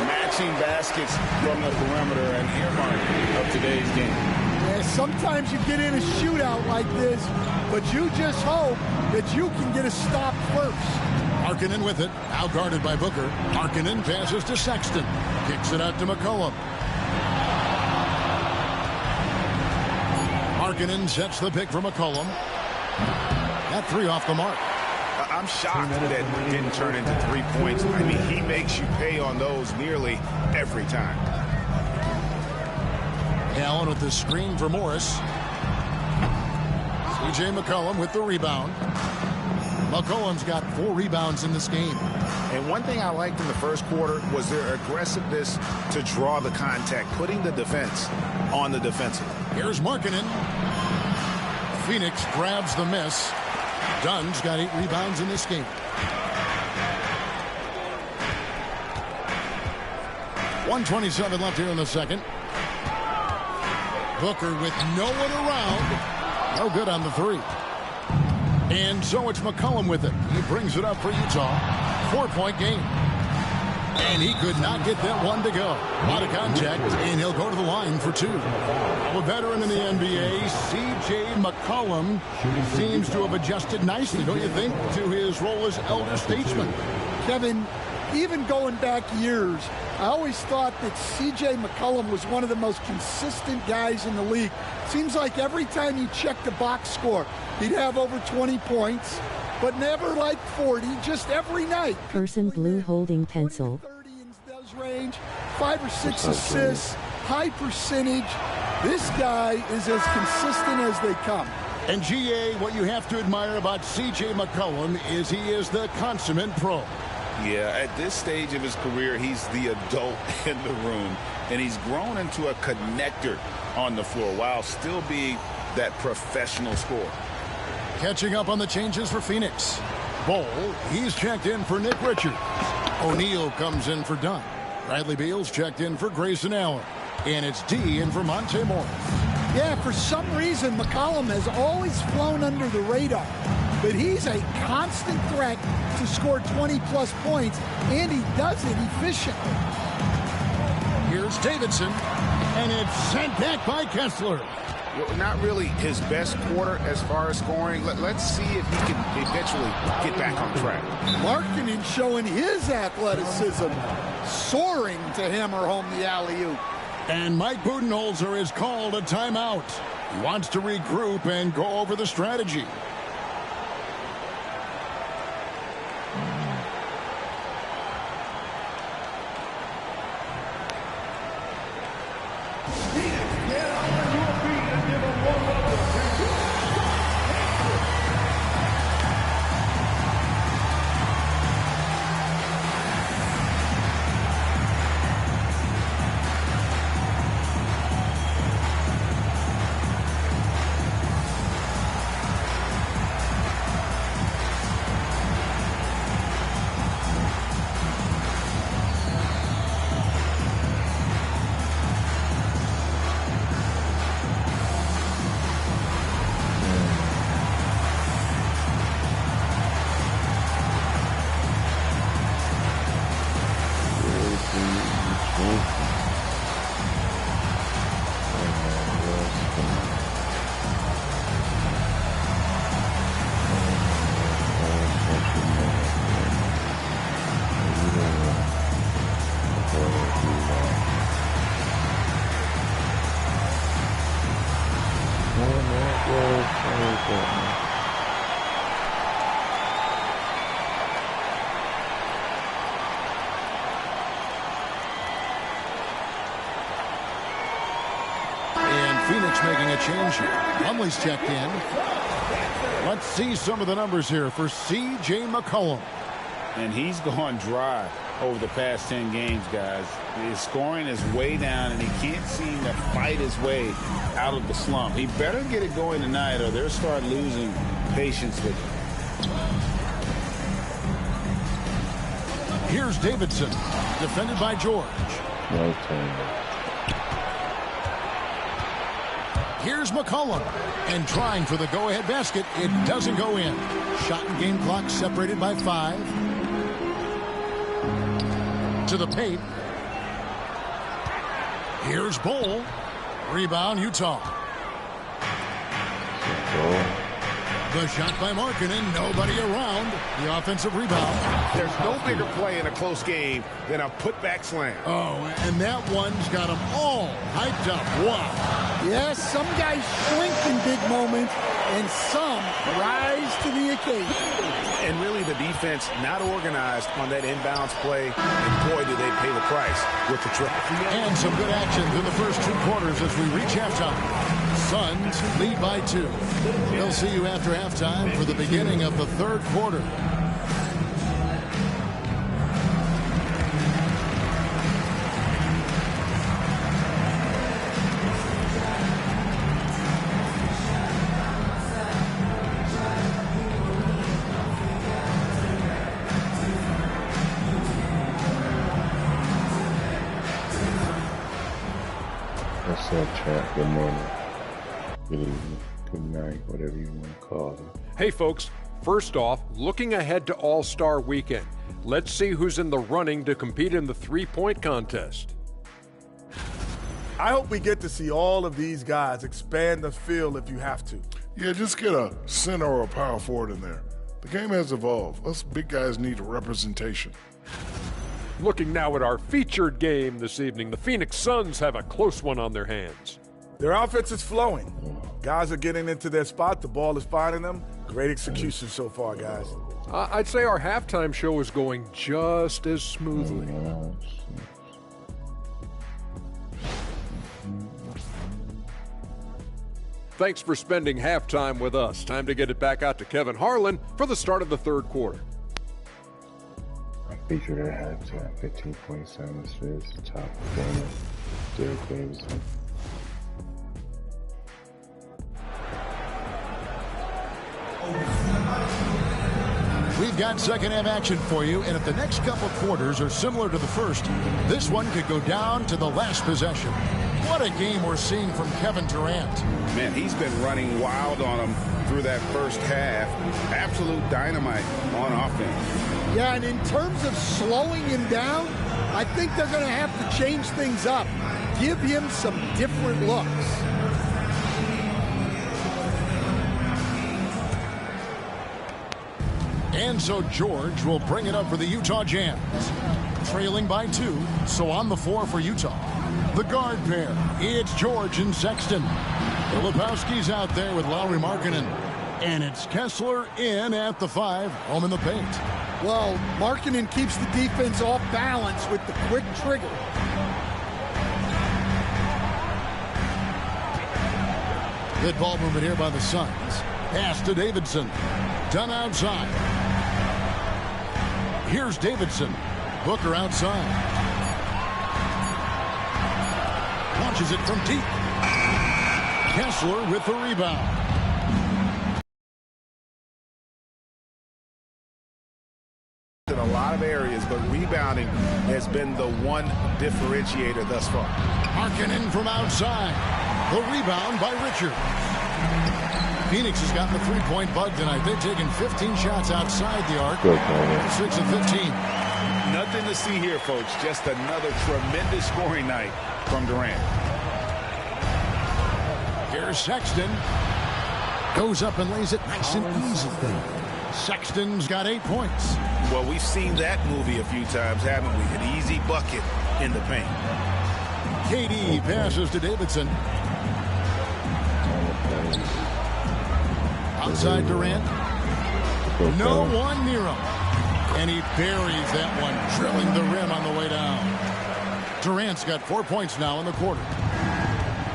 Matching baskets from the perimeter and earmark of today's game. Yeah, sometimes you get in a shootout like this, but you just hope that you can get a stop first. Markkanen with it. Now guarded by Booker. Markkanen passes to Sexton. Kicks it out to McCollum. Markkanen sets the pick for McCollum. That 3 off the mark. I'm shocked that it didn't turn into 3 points. I mean, he makes you pay on those nearly every time. Allen with the screen for Morris. C.J. McCollum with the rebound. McCollum's got 4 rebounds in this game. And one thing I liked in the first quarter was their aggressiveness to draw the contact, putting the defense on the defensive. Here's Markkanen. Phoenix grabs the miss. Dunn's got 8 rebounds in this game. 1:27 left here in the second. Booker with no one around. No good on the 3. And so it's McCollum with it. He brings it up for Utah. 4-point game. And he could not get that one to go. A lot of contact, and he'll go to the line for 2. Well, a veteran in the NBA, C.J. McCollum, seems to have adjusted nicely, don't you think, to his role as elder statesman. Kevin, even going back years, I always thought that C.J. McCollum was one of the most consistent guys in the league. Seems like every time you check the box score, he'd have over 20 points, but never like 40, just every night. Person blue holding pencil. 30 in those range, 5 or 6 assists, high percentage. This guy is as consistent as they come. And GA, what you have to admire about C.J. McCollum is he is the consummate pro. Yeah, at this stage of his career, he's the adult in the room, and he's grown into a connector on the floor while still being that professional scorer. Catching up on the changes for Phoenix. Bol, he's checked in for Nick Richards. O'Neal comes in for Dunn. Bradley Beal's checked in for Grayson Allen. And it's D in for Monte Morris. Yeah, for some reason, McCollum has always flown under the radar. But he's a constant threat to score 20-plus points, and he does it efficiently. Here's Davidson, and it's sent back by Kessler. Well, not really his best quarter as far as scoring. Let's see if he can eventually get back on track. Markkanen showing his athleticism, soaring to hammer home the alley-oop. And Mike Budenholzer has called a timeout. He wants to regroup and go over the strategy. Phoenix making a change here. Plumlee's checked in. Let's see some of the numbers here for C.J. McCollum. And he's gone dry over the past 10 games, guys. His scoring is way down, and he can't seem to fight his way out of the slump. He better get it going tonight, or they'll start losing patience with him. Here's Davidson, defended by George. No time. Here's McCollum, and trying for the go-ahead basket. It doesn't go in. Shot and game clock separated by 5. To the paint. Here's Bol. Rebound, Utah. The shot by Markkanen. Nobody around. The offensive rebound. There's no bigger play in a close game than a putback slam. Oh, and that one's got them all hyped up. Wow. Yes, some guys shrink in big moments, and some rise to the occasion. And really the defense not organized on that inbounds play, and boy, did they pay the price with the trip. And some good action through the first 2 quarters as we reach halftime. Suns lead by 2. We'll see you after halftime for the beginning of the 3rd quarter. What's up, chat? Good morning. Good evening. Good night. Whatever you want to call it. Hey, folks. First off, looking ahead to All-Star Weekend, let's see who's in the running to compete in the three-point contest. I hope we get to see all of these guys expand the field if you have to. Yeah, just get a center or a power forward in there. The game has evolved. Us big guys need representation. Looking now at our featured game this evening, the Phoenix Suns have a close one on their hands. Their offense is flowing. Guys are getting into their spot. The ball is finding them. Great execution so far, guys. I'd say our halftime show is going just as smoothly. Thanks for spending halftime with us. Time to get it back out to Kevin Harlan for the start of the third quarter. I featured at halftime, 15.7 assists, top performer, Derrick Davidson. We've got second half action for you, and if the next couple quarters are similar to the first, this one could go down to the last possession. What a game we're seeing from Kevin Durant. Man, he's been running wild on him through that first half. Absolute dynamite on offense. Yeah, and in terms of slowing him down, I think they're going to have to change things up. Give him some different looks. And so George will bring it up for the Utah Jazz. Trailing by 2, so on the floor for Utah. The guard pair, it's George and Sexton. Filipowski's out there with Lauri Markkanen. And it's Kessler in at the 5, home in the paint. Well, Markkanen keeps the defense off balance with the quick trigger. Good ball movement here by the Suns. Pass to Davidson. Done outside. Here's Davidson. Booker outside. Launches it from deep. Kessler with the rebound. In a lot of areas, but rebounding has been the one differentiator thus far. Markkanen from outside. The rebound by Richard. Phoenix has gotten the three-point bug tonight. They've taken 15 shots outside the arc. 6 of 15. Nothing to see here, folks. Just another tremendous scoring night from Durant. Here's Sexton. Goes up and lays it nice and easy. Sexton's got 8 points. Well, we've seen that movie a few times, haven't we? An easy bucket in the paint. KD passes to Davidson. Outside Durant. No one near him. And he buries that one, drilling the rim on the way down. Durant's got 4 points now in the quarter.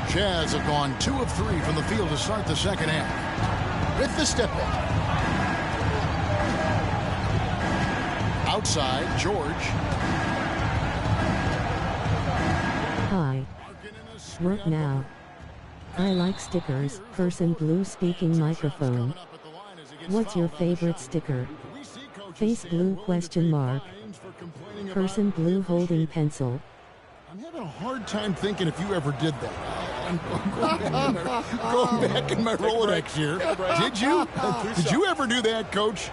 Jazz have gone 2 of 3 from the field to start the second half. With the step back. Outside, George. Hi. Work now. I like stickers. Person blue speaking microphone. What's your favorite sticker? Face blue question mark. Person blue holding pencil. I'm having a hard time thinking if you ever did that. I'm going back in my Rolodex here. Did you? Did you ever do that, Coach?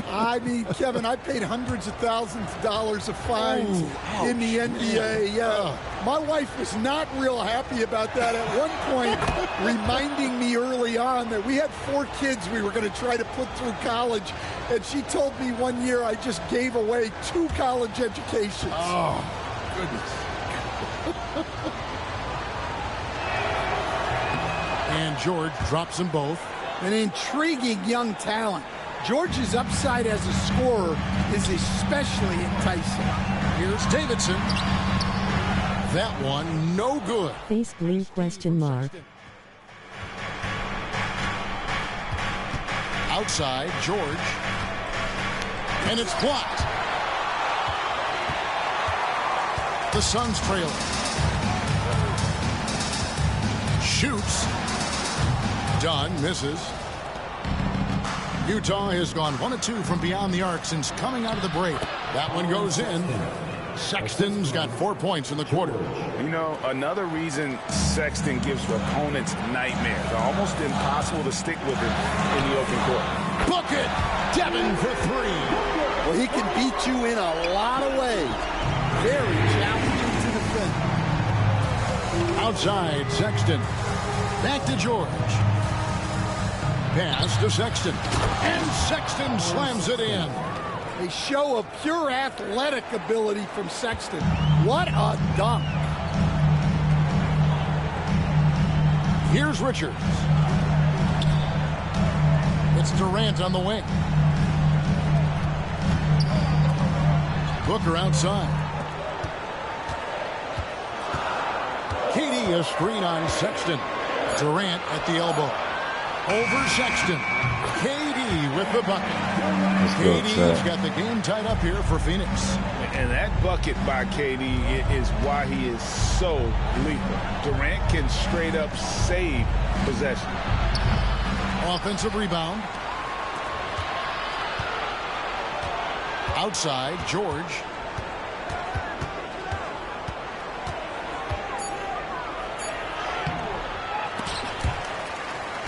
I mean, Kevin, I paid hundreds of thousands of dollars of fines in the NBA. Yeah. My wife was not real happy about that at one point, reminding me early on that we had 4 kids we were going to try to put through college. And she told me one year I just gave away 2 college educations. Oh, goodness. And George drops them both. An intriguing young talent. George's upside as a scorer is especially enticing. Here's Davidson. That one, no good. Face blue question mark. Outside, George. And it's blocked. The Suns trail. Shoots. Dunn misses. Utah has gone 1 of 2 from beyond the arc since coming out of the break. That one goes in. Sexton's got 4 points in the quarter. You know, another reason Sexton gives opponents nightmares. Almost impossible to stick with him in the open court. Book it! Devin for 3. Well, he can beat you in a lot of ways. Very challenging to defend. Outside, Sexton. Back to George. Pass to Sexton. And Sexton slams it in. A show of pure athletic ability from Sexton. What a dunk. Here's Richards. It's Durant on the wing. Booker outside. KD a screen on Sexton. Durant at the elbow. Over Sexton. KD with the bucket. KD's got the game tied up here for Phoenix. And that bucket by KD is why he is so lethal. Durant can straight up save possession. Offensive rebound. Outside, George.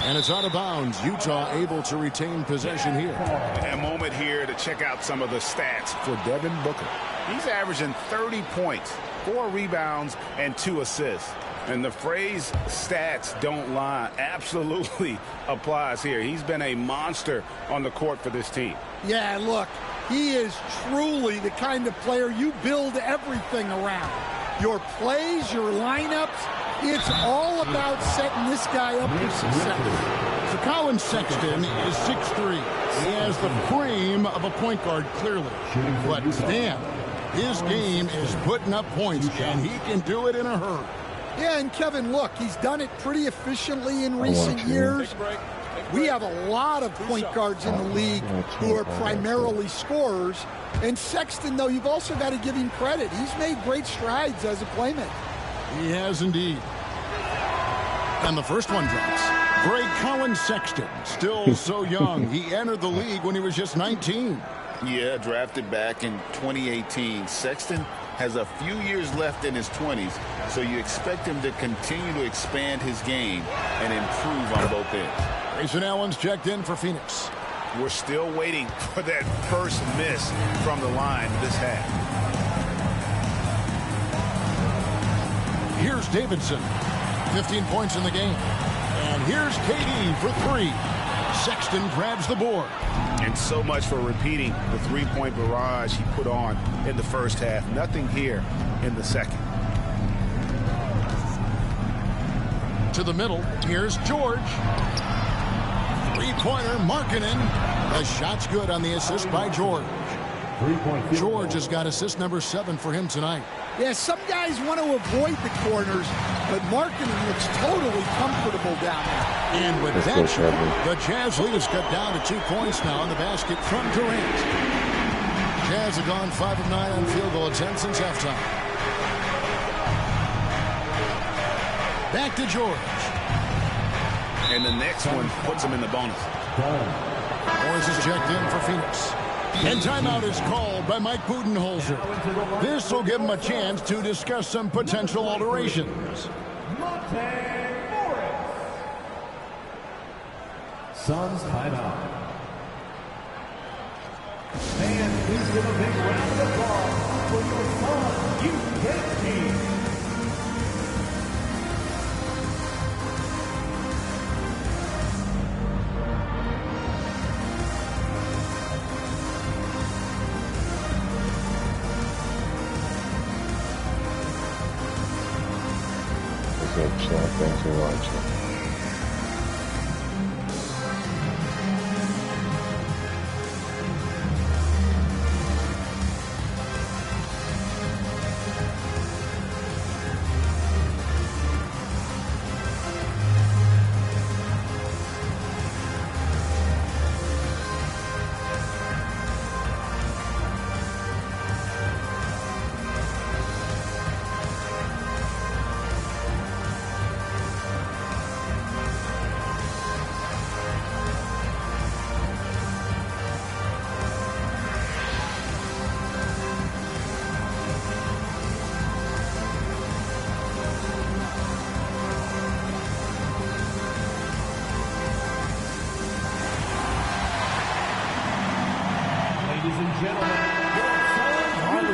And it's out of bounds. Utah able to retain possession here. A moment here to check out some of the stats for Devin Booker. He's averaging 30 points, 4 rebounds, and 2 assists. And the phrase stats don't lie absolutely applies here. He's been a monster on the court for this team. Yeah, look, he is truly the kind of player you build everything around. Your plays, your lineups, it's all about setting this guy up for success. So Colin Sexton is 6'3". He has the frame of a point guard, clearly. But, damn, his game is putting up points, and he can do it in a hurry. Yeah, and Kevin, look, he's done it pretty efficiently in recent years. We have a lot of point guards in the league who are primarily scorers. And Sexton, though, you've also got to give him credit. He's made great strides as a playmaker. He has indeed. And the first one drops. Great Colin Sexton, still so young. He entered the league when he was just 19. Yeah, drafted back in 2018. Sexton has a few years left in his 20s, so you expect him to continue to expand his game and improve on both ends. Grayson Allen's checked in for Phoenix. We're still waiting for that first miss from the line this half. Here's Davidson. 15 points in the game. And here's KD for 3. Sexton grabs the board. And so much for repeating the three-point barrage he put on in the first half. Nothing here in the second. To the middle. Here's George. Three-pointer, Markkanen. The shot's good on the assist by George. George has got assist number 7 for him tonight. Yeah, some guys want to avoid the corners, but Markkanen looks totally comfortable down there. And with that shot, the Jazz lead is cut down to 2 points now in the basket from Durant. Jazz have gone 5 of 9 on field goal attempts since halftime. Back to George. And the next one puts him in the bonus. Morris is checked in for Phoenix. And timeout is called by Mike Budenholzer. This will give him a chance to discuss some potential alterations. Suns timeout. And please give a big round of applause for your Suns UK team. What's up, chat? Thanks for watching.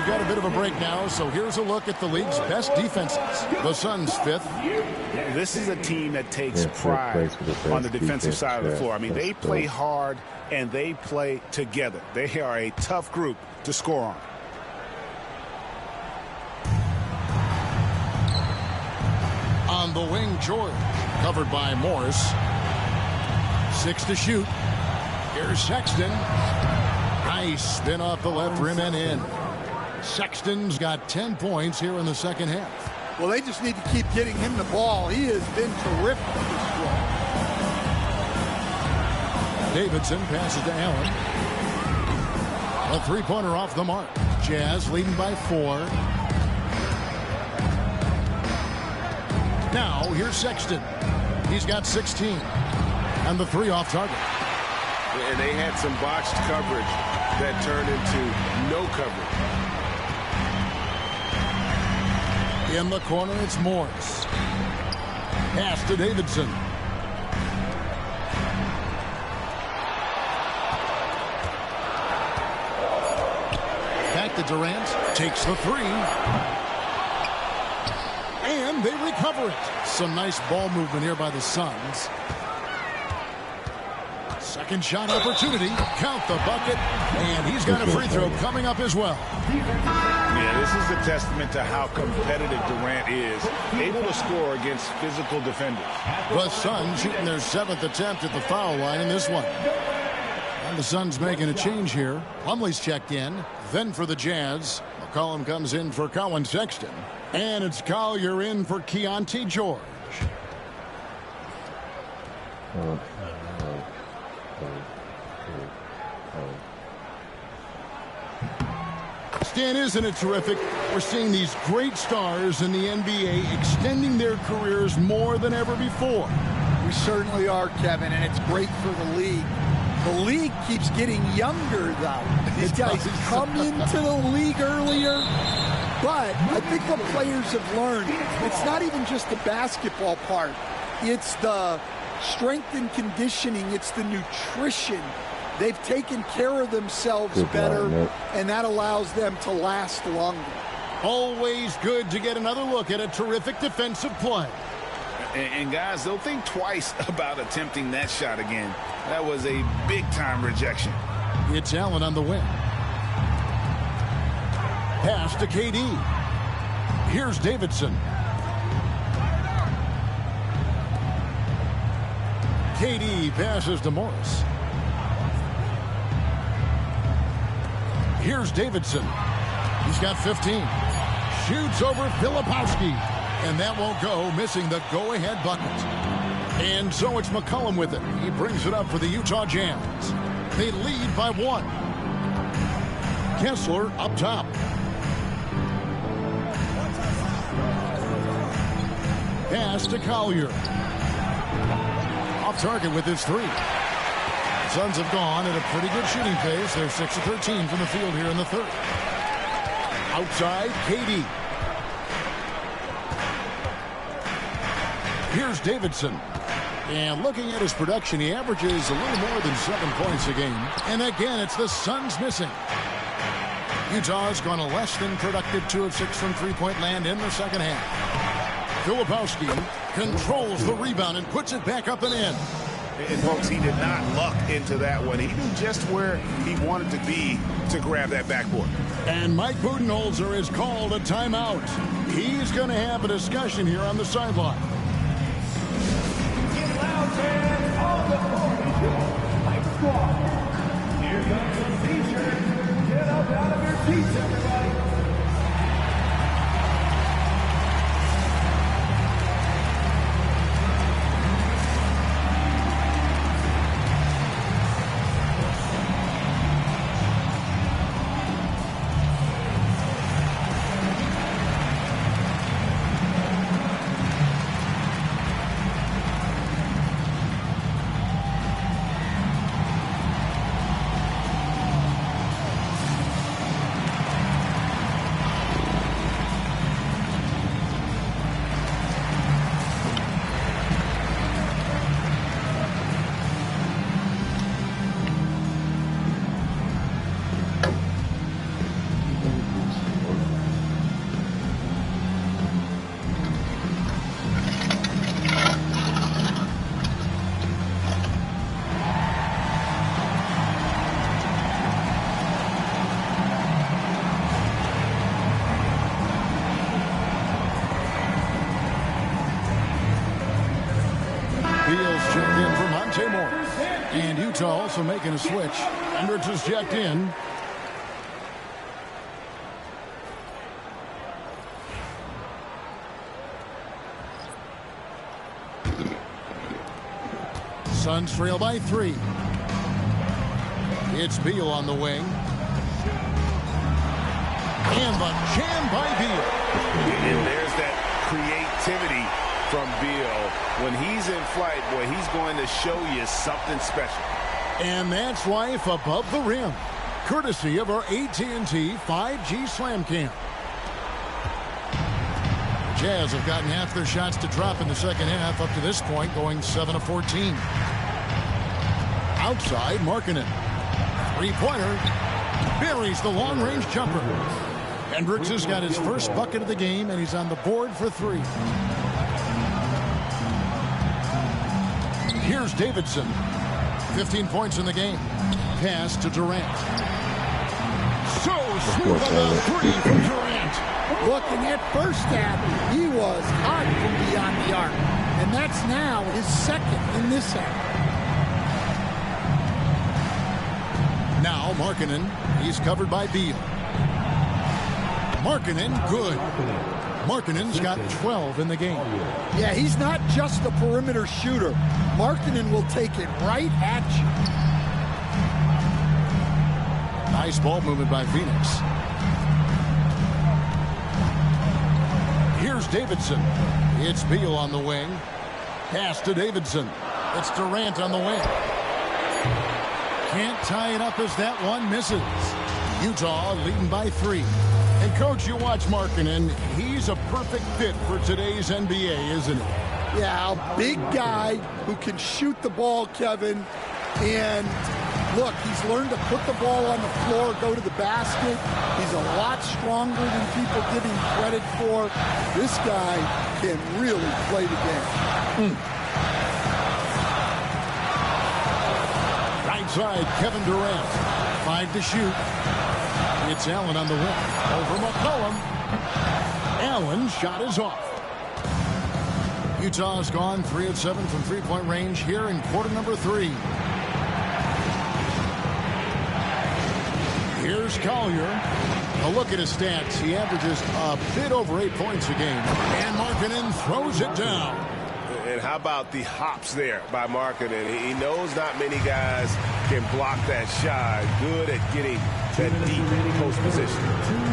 got a bit of a break now, so here's a look at the league's best defenses. The Suns 5th. This is a team that takes pride on the defensive side of the floor. I mean, they play hard and they play together. They are a tough group to score on. On the wing, George, covered by Morris. 6 to shoot. Here's Sexton. Nice spin off the left rim and in. Sexton's got 10 points here in the second half. Well, they just need to keep getting him the ball. He has been terrific this year. Davidson passes to Allen. A three-pointer off the mark. Jazz leading by 4. Now, here's Sexton. He's got 16. And the 3 off target. And they had some botched coverage that turned into no coverage. In the corner, it's Morris. Pass to Davidson. Back to Durant. Takes the 3. And they recover it. Some nice ball movement here by the Suns. Second shot opportunity. Count the bucket. And he's got a free throw coming up as well. Yeah, this is a testament to how competitive Durant is. Able to score against physical defenders. The Suns shooting their 7th attempt at the foul line in this one. And the Suns making a change here. Plumlee's checked in. Then for the Jazz, McCollum comes in for Colin Sexton. And it's Collier in for Keontae George. Stan, isn't it terrific? We're seeing these great stars in the NBA extending their careers more than ever before. We certainly are, Kevin, and it's great for the league. The league keeps getting younger, though. These guys come into the league earlier. But I think what players have learned, it's not even just the basketball part. It's the strength and conditioning. It's the nutrition. They've taken care of themselves better, and that allows them to last longer. Always good to get another look at a terrific defensive play. And guys, they'll think twice about attempting that shot again. That was a big-time rejection. It's Allen on the wing. Pass to KD. Here's Davidson. KD passes to Morris. Here's Davidson. He's got 15. Shoots over Filipowski. And that won't go, missing the go-ahead bucket. And so it's McCollum with it. He brings it up for the Utah Jazz. They lead by 1. Kessler up top. Pass to Collier. Off target with his 3. Suns have gone at a pretty good shooting pace. They're 6 of 13 from the field here in the 3rd. Outside, KD. Here's Davidson. And looking at his production, he averages a little more than 7 points a game. And again, it's the Suns missing. Utah's gone a less than productive 2 of 6 from three-point land in the second half. Filipowski controls the rebound and puts it back up and in. And folks, he did not luck into that one. He knew just where he wanted to be to grab that backboard. And Mike Budenholzer has called a timeout. He's going to have a discussion here on the sideline. Here comes the T-shirt. Get up out of your seats, everybody. Utah also making a switch. Hendricks is checked in. Suns trail by 3. It's Beal on the wing. And the jam by Beal. And there's that creativity from Beal. When he's in flight, boy, he's going to show you something special. And that's life above the rim, courtesy of our AT&T 5G Slam Cam. The Jazz have gotten half their shots to drop in the second half up to this point, going 7 of 14. Outside, Markkanen. Three-pointer. Buries the long-range jumper. Hendricks has got his first bucket of the game, and he's on the board for 3. Here's Davidson. 15 points in the game. Pass to Durant. So smooth about 3 from Durant. Look, in that first half, he was hot from beyond the arc. And that's now his second in this half. Now Markkanen. He's covered by Beal. Markkanen, good. Markkanen's got 12 in the game. Yeah, he's not just a perimeter shooter. Markkanen will take it right at you. Nice ball movement by Phoenix. Here's Davidson. It's Beal on the wing. Pass to Davidson. It's Durant on the wing. Can't tie it up as that one misses. Utah leading by 3. And, Coach, you watch Markkanen. He's a perfect fit for today's NBA, isn't he? Yeah, a big guy who can shoot the ball, Kevin. And, look, he's learned to put the ball on the floor, go to the basket. He's a lot stronger than people give him credit for. This guy can really play the game. Right side, Kevin Durant. 5 to shoot. It's Allen on the wing. Over McCollum. Allen's shot is off. Utah has gone 3 of 7 from three-point range here in quarter number 3. Here's Collier. A look at his stats. He averages a bit over 8 points a game. And Markkanen throws it down. And how about the hops there by Markkanen? He knows not many guys can block that shot. Good at getting that deep post position.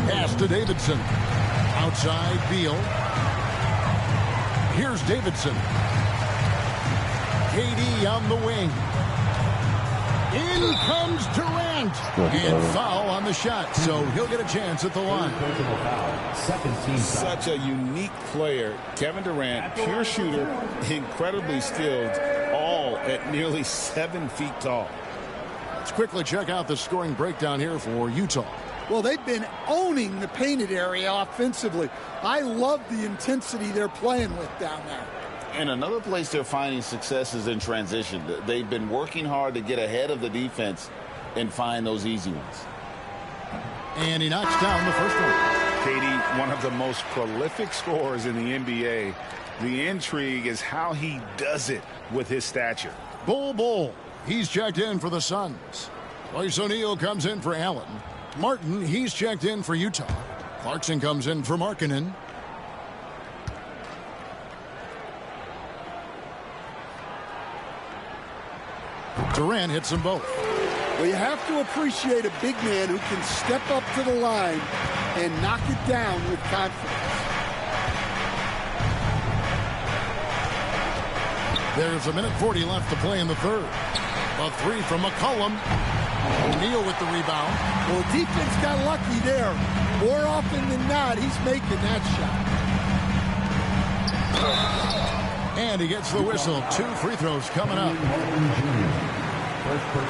Pass to Davidson. Outside, Beal. Here's Davidson. KD on the wing. In comes Durant. And foul on the shot, so he'll get a chance at the line. Such a unique player. Kevin Durant, pure shooter, incredibly skilled, all at nearly 7 feet tall. Let's quickly check out the scoring breakdown here for Utah. Well, they've been owning the painted area offensively. I love the intensity they're playing with down there. And another place they're finding success is in transition. They've been working hard to get ahead of the defense and find those easy ones. And he knocks down the first one. KD, one of the most prolific scorers in the NBA. The intrigue is how he does it with his stature. Bull. He's checked in for the Suns. Royce O'Neal comes in for Allen. Martin, he's checked in for Utah. Clarkson comes in for Markkanen. Durant hits them both. Well, you have to appreciate a big man who can step up to the line and knock it down with confidence. There's 1:40 left to play in the third. A 3 from McCollum. O'Neal with the rebound. Well, defense got lucky there. More often than not, he's making that shot. And he gets the whistle. 2 free throws coming up.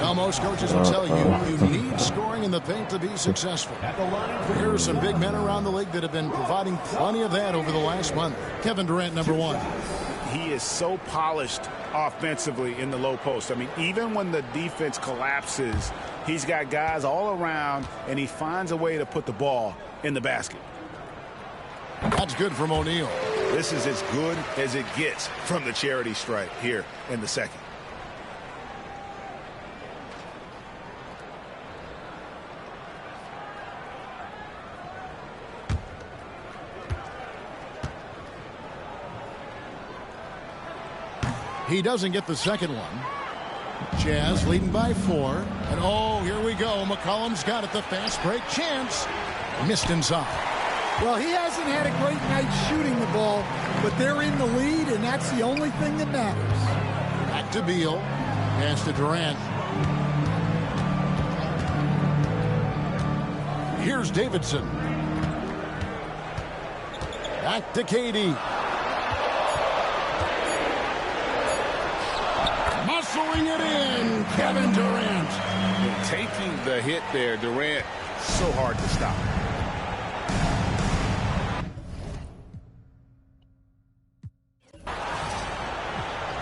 Now, most coaches will tell you, you need scoring in the paint to be successful. Here are some big men around the league that have been providing plenty of that over the last month. Kevin Durant, number 1. He is so polished offensively in the low post. I mean, even when the defense collapses, he's got guys all around, and he finds a way to put the ball in the basket. That's good from O'Neal. This is as good as it gets from the charity stripe here in the second. He doesn't get the second one. Jazz leading by 4. And oh, here we go. McCollum's got it. The fast break chance. Missed inside. Well, he hasn't had a great night shooting the ball, but they're in the lead, and that's the only thing that matters. Back to Beal. Pass to Durant. Here's Davidson. Back to Katie. Muscling it in, Kevin Durant. Taking the hit there, Durant, so hard to stop.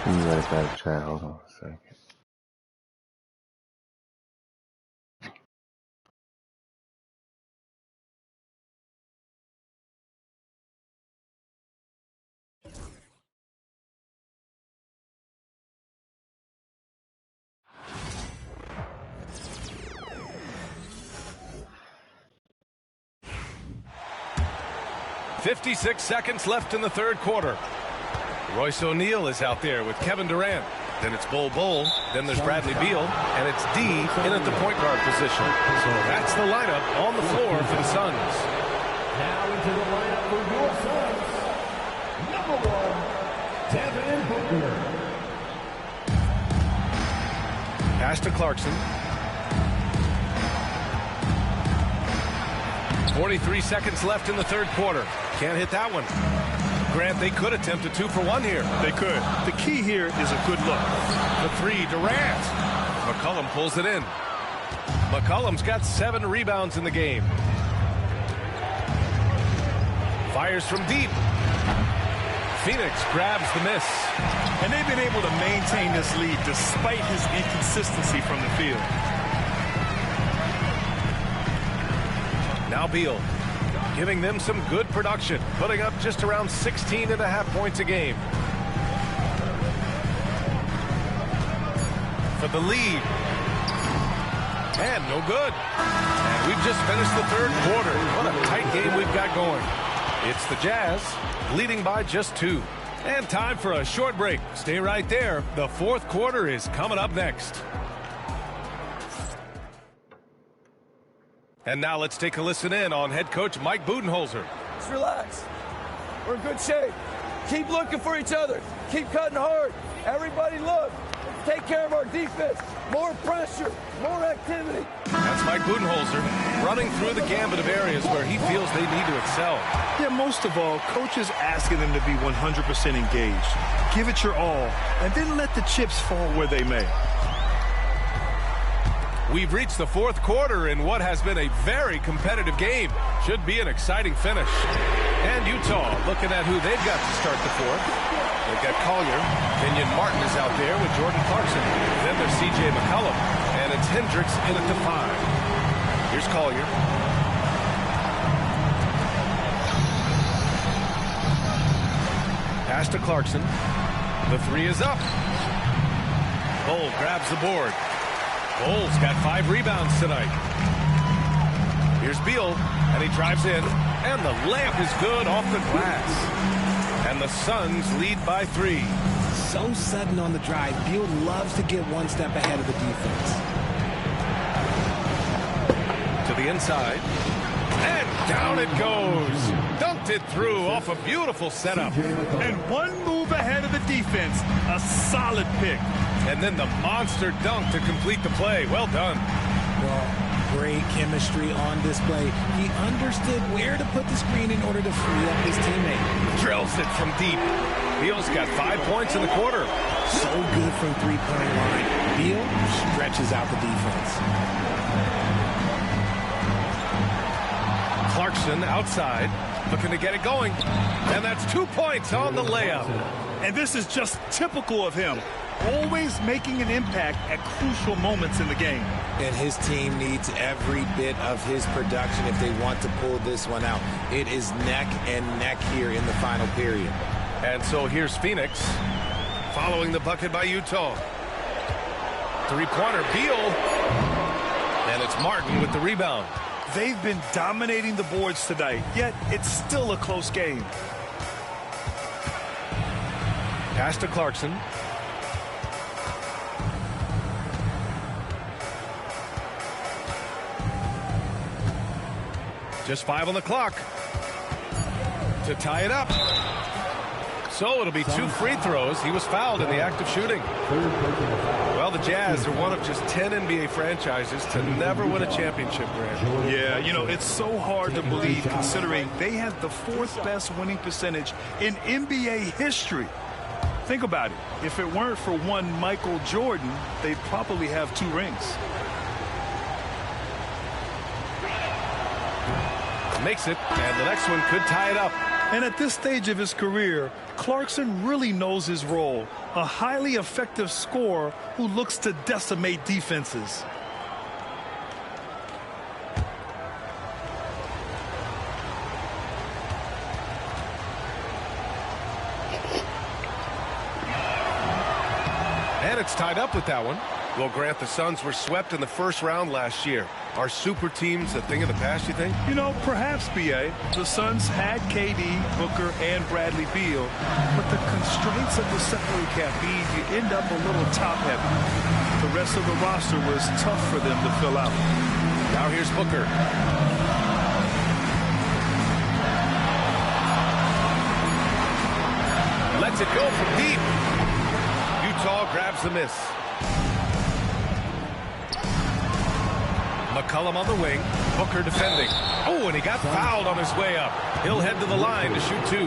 You guys gotta try. Hold on a second. .56 seconds left in the third quarter. Royce O'Neal is out there with Kevin Durant. Then it's Bol Bol. Then there's Bradley Beal. And it's D in at the point guard position. So that's the lineup on the floor for the Suns. Now into the lineup for your Suns. Number 1, Devin Booker. Pass to Clarkson. 43 seconds left in the third quarter. Can't hit that one. Grant, they could attempt a 2-for-1 here. They could. The key here is a good look. The 3, Durant. McCollum pulls it in. McCollum's got 7 rebounds in the game. Fires from deep. Phoenix grabs the miss. And they've been able to maintain this lead despite his inconsistency from the field. Now Beal, giving them some good production, putting up just around 16.5 points a game. For the lead. And no good. And we've just finished the third quarter. What a tight game we've got going. It's the Jazz, leading by just 2. And time for a short break. Stay right there. The fourth quarter is coming up next. And now let's take a listen in on head coach Mike Budenholzer. Just relax. We're in good shape. Keep looking for each other. Keep cutting hard. Everybody look. Take care of our defense. More pressure. More activity. That's Mike Budenholzer running through the gambit of areas where he feels they need to excel. Yeah, most of all, coach is asking them to be 100% engaged. Give it your all, and then let the chips fall where they may. We've reached the fourth quarter in what has been a very competitive game. Should be an exciting finish. And Utah looking at who they've got to start the fourth. They've got Collier. Kenyon Martin is out there with Jordan Clarkson. Then there's C.J. McCollum. And it's Hendricks in at the 5. Here's Collier. Pass to Clarkson. The 3 is up. Bol grabs the board. Bol's got 5 rebounds tonight. Here's Beal, and he drives in, and the layup is good off the glass. And the Suns lead by 3. So sudden on the drive. Beal loves to get one step ahead of the defense. To the inside, and down it goes. Dunked it through off a beautiful setup. And one move ahead of the defense. A solid pick. And then the monster dunk to complete the play. Well done. Well, great chemistry on display. He understood where to put the screen in order to free up his teammate. Drills it from deep. Beal's got 5 points in the quarter. So good from three-point line. Beal stretches out the defense. Clarkson outside, looking to get it going. And that's 2 points on the layup. And this is just typical of him. Always making an impact at crucial moments in the game. And his team needs every bit of his production if they want to pull this one out. It is neck and neck here in the final period. And so here's Phoenix following the bucket by Utah. 3-pointer, Beal. And it's Martin with the rebound. They've been dominating the boards tonight, yet it's still a close game. Pass to Clarkson. Just 5 on the clock to tie it up. So it'll be 2 free throws. He was fouled in the act of shooting. Well, the Jazz are one of just 10 NBA franchises to never win a championship, Grant. Yeah, you know, it's so hard to believe considering they have the 4th best winning percentage in NBA history. Think about it. If it weren't for one Michael Jordan, they'd probably have 2 rings. Makes it, and the next one could tie it up. And at this stage of his career, Clarkson really knows his role. A highly effective scorer who looks to decimate defenses. And it's tied up with that one. Well, Grant, the Suns were swept in the first round last year. Are super teams a thing of the past, you think? You know, perhaps, B.A. The Suns had KD, Booker, and Bradley Beal, but the constraints of the salary cap mean you end up a little top-heavy. The rest of the roster was tough for them to fill out. Now here's Booker. Lets it go from deep. Utah grabs the miss. McCollum on the wing. Booker defending. Oh, and he got fouled on his way up. He'll head to the line to shoot 2.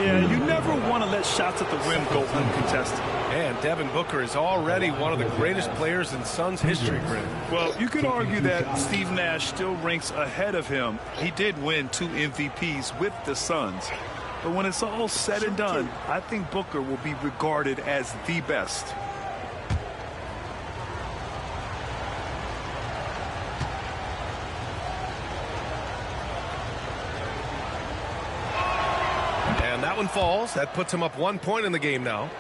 Yeah, you never want to let shots at the rim go uncontested. And Devin Booker is already one of the greatest players in Suns history, Grant. Well, you could argue that Steve Nash still ranks ahead of him. He did win 2 MVPs with the Suns. But when it's all said and done, I think Booker will be regarded as the best. And that one falls. That puts him up 1 point in the game now.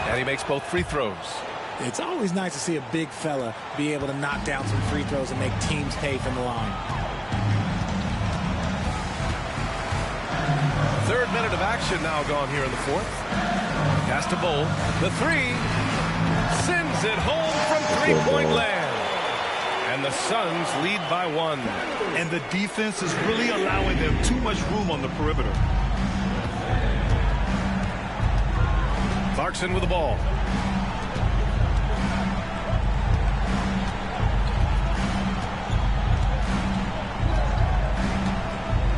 And he makes both free throws. It's always nice to see a big fella be able to knock down some free throws and make teams pay from the line. 3rd minute of action now gone here in the 4th. Pass to Bull. The 3 sends it home from 3-point land. And the Suns lead by 1. And the defense is really allowing them too much room on the perimeter. Clarkson with the ball.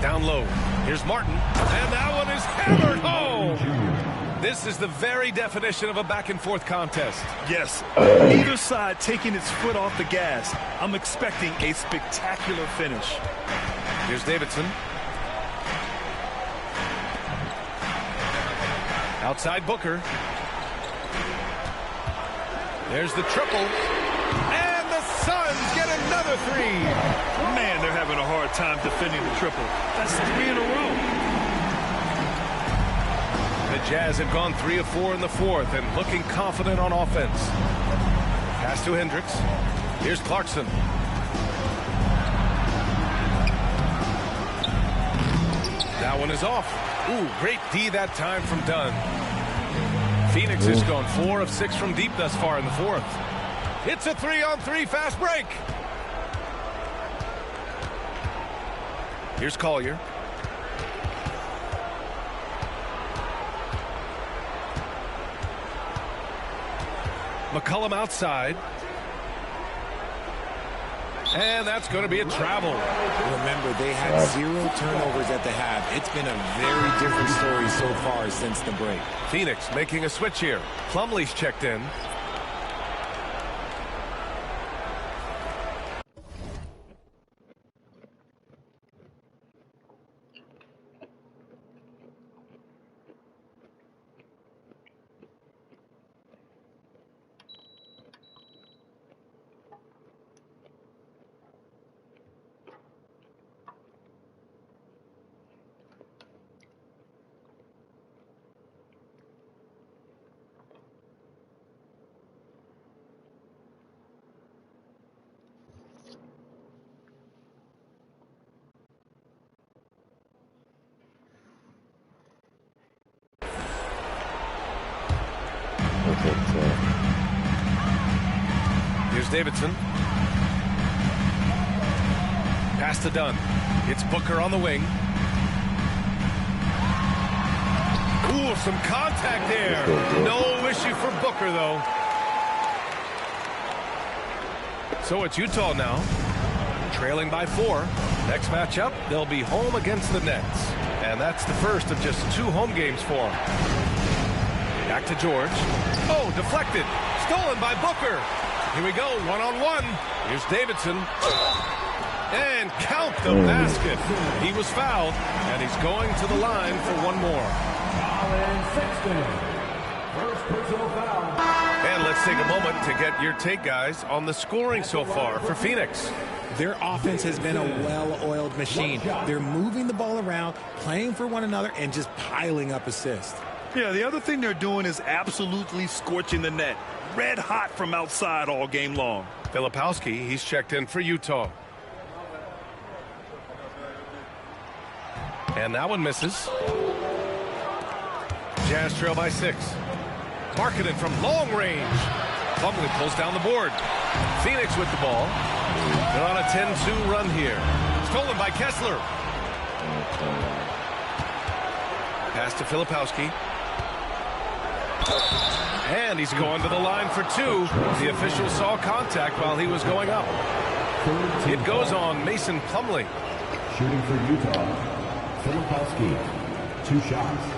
Down low. Here's Martin. And that one is hammered home. This is the very definition of a back-and-forth contest. Yes, either side taking its foot off the gas. I'm expecting a spectacular finish. Here's Davidson. Outside Booker. There's the triple. And the Suns get another 3. Man, they're having a hard time defending the triple. That's 3 in a row. The Jazz have gone 3 of 4 in the 4th and looking confident on offense. Pass to Hendricks. Here's Clarkson. That one is off. Ooh, great D that time from Dunn. Phoenix has gone 4 of 6 from deep thus far in the 4th. It's a 3-on-3 fast break. Here's Collier. McCollum outside. And that's going to be a travel. Remember, they had 0 turnovers at the half. It's been a very different story so far since the break. Phoenix making a switch here. Plumlee's checked in. Here's Davidson. Pass to Dunn. It's Booker on the wing. Ooh, some contact there. No issue for Booker, though. So it's Utah now, trailing by 4. Next matchup, they'll be home against the Nets. And that's the first of just 2 home games for them. Back to George. Oh, deflected. Stolen by Booker. Here we go, one-on-one. Here's Davidson. And count the basket. He was fouled, and he's going to the line for one more. And let's take a moment to get your take, guys, on the scoring so far for Phoenix. Their offense has been a well-oiled machine. They're moving the ball around, playing for one another, and just piling up assists. Yeah, the other thing they're doing is absolutely scorching the net. Red hot from outside all game long. Filipowski, he's checked in for Utah. And that one misses. Jazz trail by 6. Markkanen from long range. Plumlee pulls down the board. Phoenix with the ball. They're on a 10-2 run here. Stolen by Kessler. Pass to Filipowski. And he's going to the line for 2. The official saw contact while he was going up. It goes on Mason Plumlee. Shooting for Utah, Filipowski. 2 shots.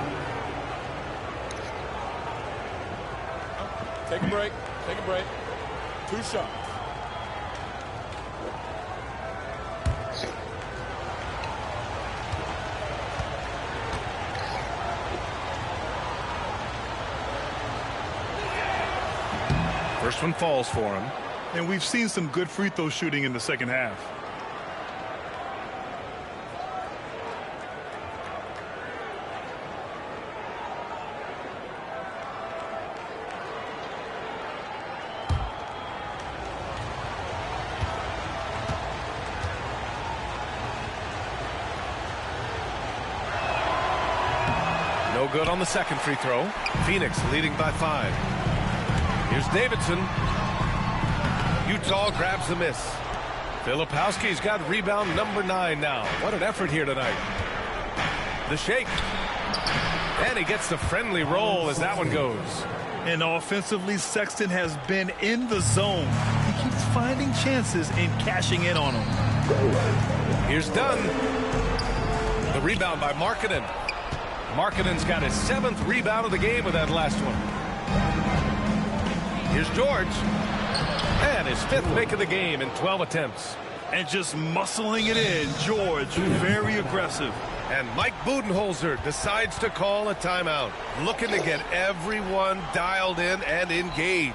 Take a break. Take a break. 2 shots. First one falls for him. And we've seen some good free throw shooting in the second half. No good on the second free throw. Phoenix leading by 5. Here's Davidson. Utah grabs the miss. Filipowski's got rebound number 9 now. What an effort here tonight. The shake. And he gets the friendly roll as that one goes. And offensively, Sexton has been in the zone. He keeps finding chances and cashing in on them. Here's Dunn. The rebound by Markkanen. Markkanen's got his 7th rebound of the game with that last one. Here's George. And his 5th make of the game in 12 attempts. And just muscling it in, George, very aggressive. And Mike Budenholzer decides to call a timeout, looking to get everyone dialed in and engaged.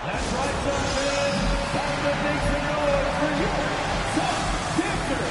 That's right, time to make some noise for your top kicker.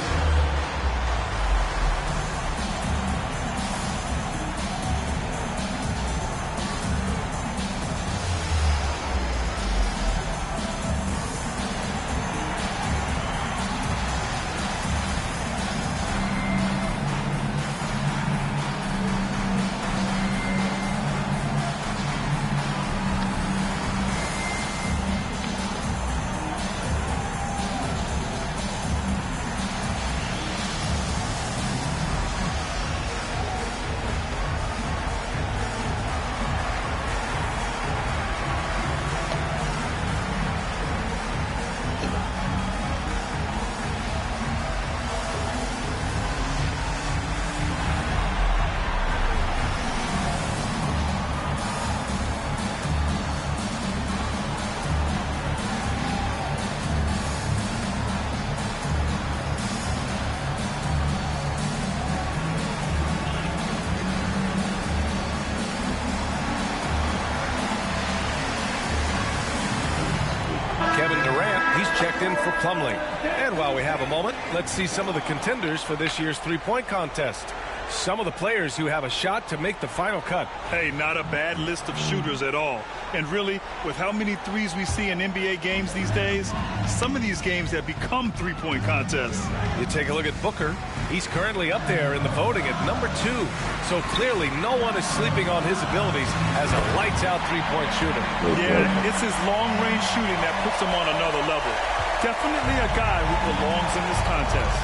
Kevin Durant, he's checked in for Plumlee. And while we have a moment, let's see some of the contenders for this year's three-point contest. some of the players who have a shot to make the final cut. Hey, not a bad list of shooters at all. And really, with how many threes we see in NBA games these days, some of these games have become three-point contests. You take a look at Booker. He's currently up there in the voting at number 2. So clearly no one is sleeping on his abilities as a lights-out three-point shooter. Yeah, it's his long-range shooting that puts him on another level. Definitely a guy who belongs in this contest.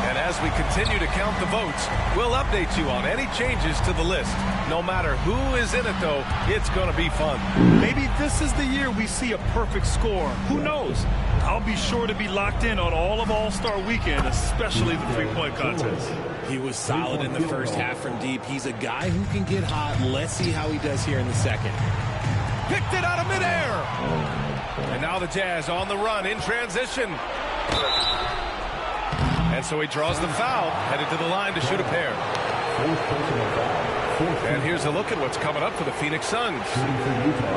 And as we continue to count the votes, we'll update you on any changes to the list. No matter who is in it, though, it's going to be fun. Maybe this is the year we see a perfect score. Who knows? I'll be sure to be locked in on all of All-Star Weekend, especially the three-point contest. He was solid in the first half from deep. He's a guy who can get hot. Let's see how he does here in the second. Picked it out of midair. And now the Jazz on the run in transition. And so he draws the foul, headed to the line to shoot a pair. And here's a look at what's coming up for the Phoenix Suns.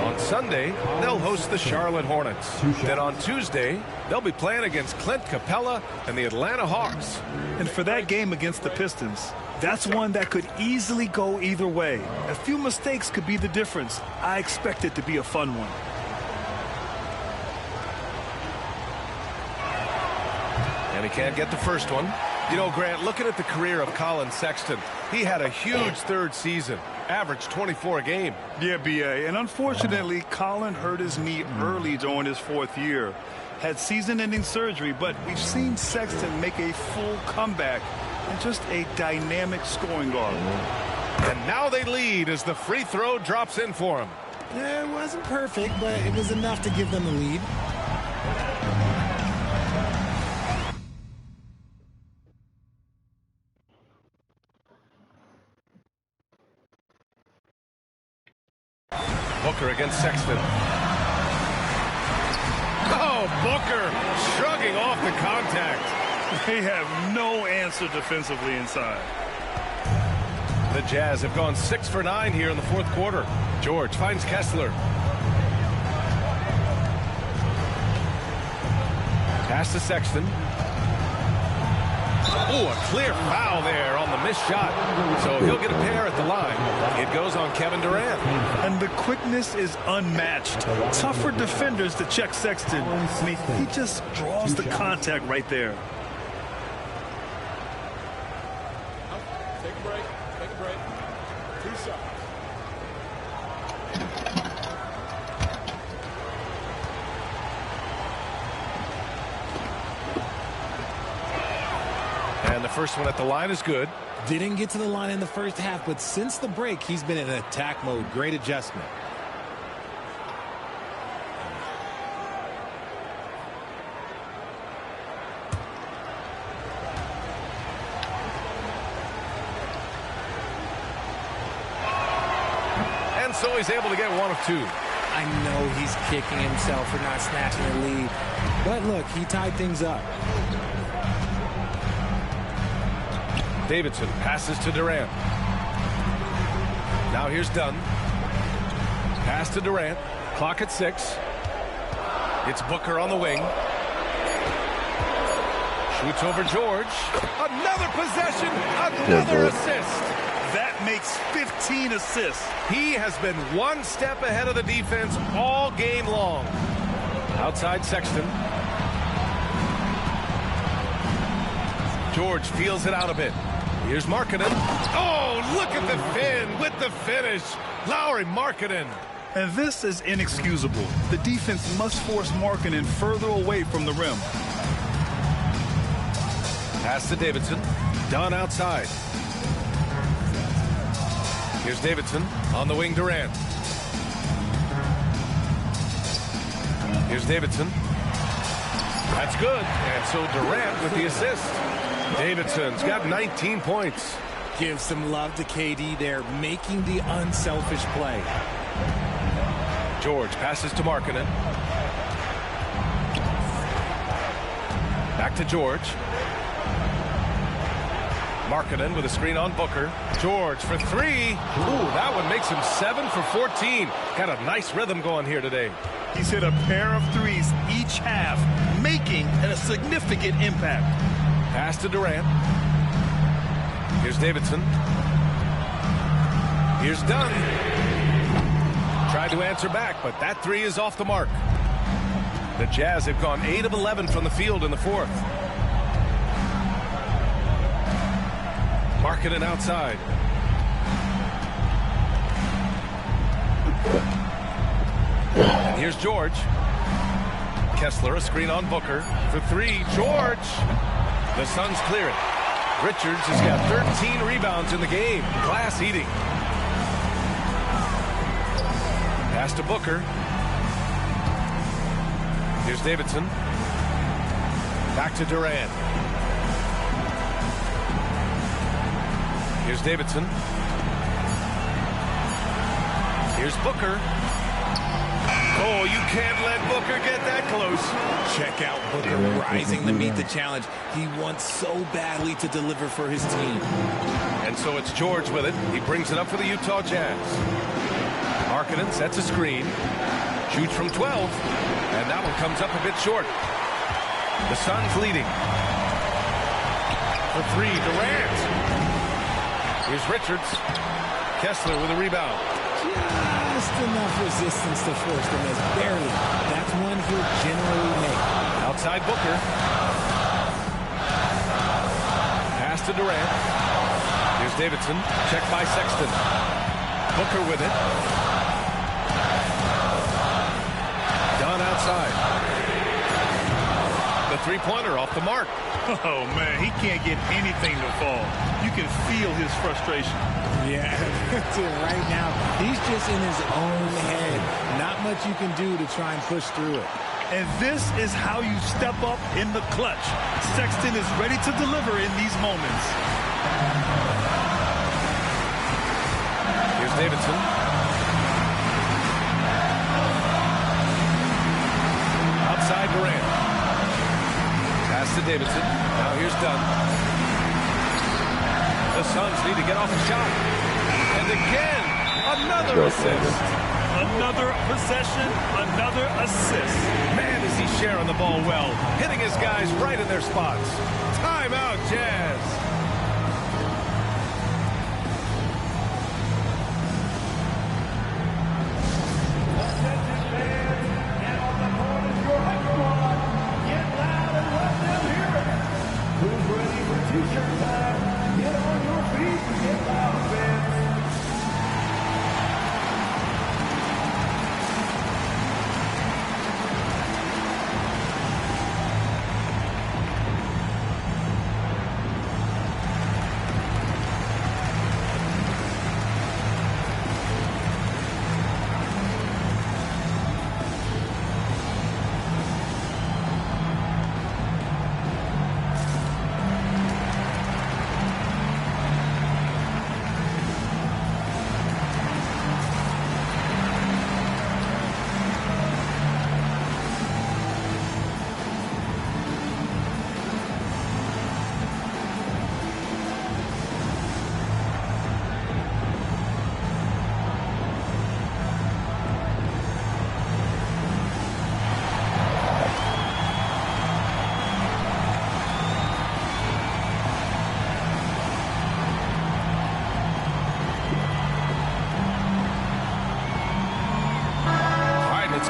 On Sunday, they'll host the Charlotte Hornets. Then on Tuesday, they'll be playing against Clint Capella and the Atlanta Hawks. And for that game against the Pistons, that's one that could easily go either way. A few mistakes could be the difference. I expect it to be a fun one. And he can't get the first one. You know, Grant, looking at the career of Colin Sexton, he had a huge third season, averaged 24 a game. Yeah, B.A., and unfortunately, Colin hurt his knee early during his 4th year. Had season-ending surgery, but we've seen Sexton make a full comeback and just a dynamic scoring guard. And now they lead as the free throw drops in for him. It wasn't perfect, but it was enough to give them the lead. Booker against Sexton. Oh, Booker shrugging off the contact. They have no answer defensively inside. The Jazz have gone 6 for 9 here in the 4th quarter. George finds Kessler. Pass to Sexton. Oh, a clear foul there on the missed shot. So he'll get a pair at the line. It goes on Kevin Durant. And the quickness is unmatched. Tough for defenders to check Sexton. I mean, he just draws the contact right there. Take a break. Take a break. 2 shots. And the first one at the line is good. Didn't get to the line in the first half, but since the break, he's been in attack mode. Great adjustment. And so he's able to get 1 of 2. I know he's kicking himself for not snatching the lead, but look, he tied things up. Davidson passes to Durant. Now here's Dunn. Pass to Durant. Clock at 6. It's Booker on the wing. Shoots over George. Another possession. Another assist. That makes 15 assists. He has been 1 step ahead of the defense all game long. Outside Sexton. George feels it out a bit. Here's Markkanen. Oh, look at the fin with the finish. Lauri Markkanen. And this is inexcusable. The defense must force Markkanen further away from the rim. Pass to Davidson. Dunn outside. Here's Davidson on the wing. Durant. Here's Davidson. That's good. And so Durant with the assist. Davidson's got 19 points. Give some love to KD there, making the unselfish play. George passes to Markkanen. Back to George. Markkanen with a screen on Booker. George for 3. Ooh, that one makes him 7 for 14. Got a nice rhythm going here today. He's hit a pair of threes each half, making a significant impact. Pass to Durant. Here's Davidson. Here's Dunn. Tried to answer back, but that three is off the mark. The Jazz have gone 8 of 11 from the field in the fourth. Markkanen outside. And here's George. Kessler, a screen on Booker. For three, George. The Suns clear it. Richards has got 13 rebounds in the game. Class eating. Pass to Booker. Here's Davidson. Back to Durant. Here's Davidson. Here's Booker. Oh, you can't let Booker get that close. Check out Booker rising to meet the challenge. He wants so badly to deliver for his team. And so it's George with it. He brings it up for the Utah Jazz. Markkanen sets a screen. Shoots from 12. And that one comes up a bit short. The Suns leading. For three, Durant. Here's Richards. Kessler with a rebound. Just enough resistance to force the miss. Barely. That's one he'll generally make. Outside Booker. Pass to Durant. Here's Davidson. Check by Sexton. Booker with it. Dunn outside. The three-pointer off the mark. Oh, man, he can't get anything to fall. You can feel his frustration. Yeah, that's it. Right now, he's just in his own head. Not much you can do to try and push through it. And this is how you step up in the clutch. Sexton is ready to deliver in these moments. Here's Davidson. Outside Durant. Pass to Davidson. Now here's Dunn. The Suns need to get off the shot. And again, another assist. Another possession, another assist. Man, is he sharing the ball well. Hitting his guys right in their spots. Timeout, Jazz.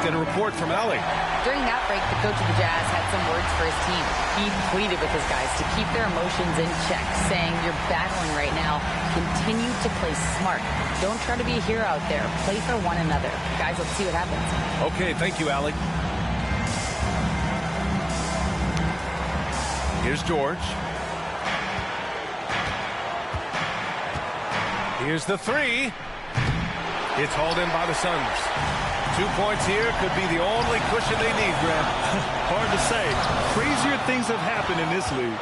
Get a report from Allie. During that break, the coach of the Jazz had some words for his team. He pleaded with his guys to keep their emotions in check, saying, "You're battling right now. Continue to play smart. Don't try to be a hero out there. Play for one another." Guys, let's see what happens. Okay, thank you, Allie. Here's George. Here's the three. It's hauled in by the Suns. 2 points here could be the only cushion they need, Grant. Hard to say. Crazier things have happened in this league.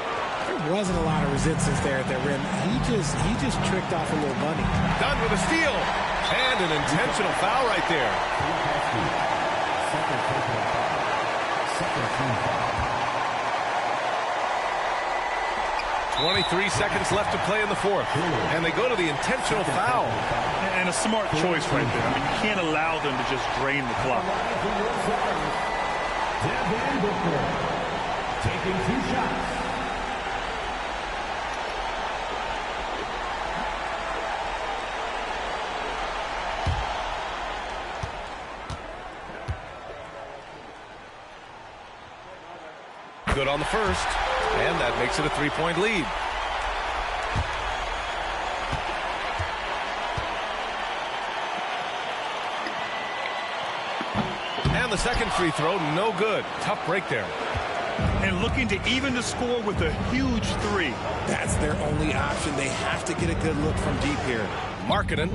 There wasn't a lot of resistance there at the rim. He just tricked off a little bunny. Done with a steal. And an intentional foul right there. 23 seconds left to play in the fourth. And they go to the intentional foul. And a smart choice right there. I mean, you can't allow them to just drain the clock. Devin Booker taking 2 shots. Good on the first, and that makes it a 3-point lead. And the second free throw, no good. Tough break there. And looking to even the score with a huge three. That's their only option. They have to get a good look from deep here. Markkanen.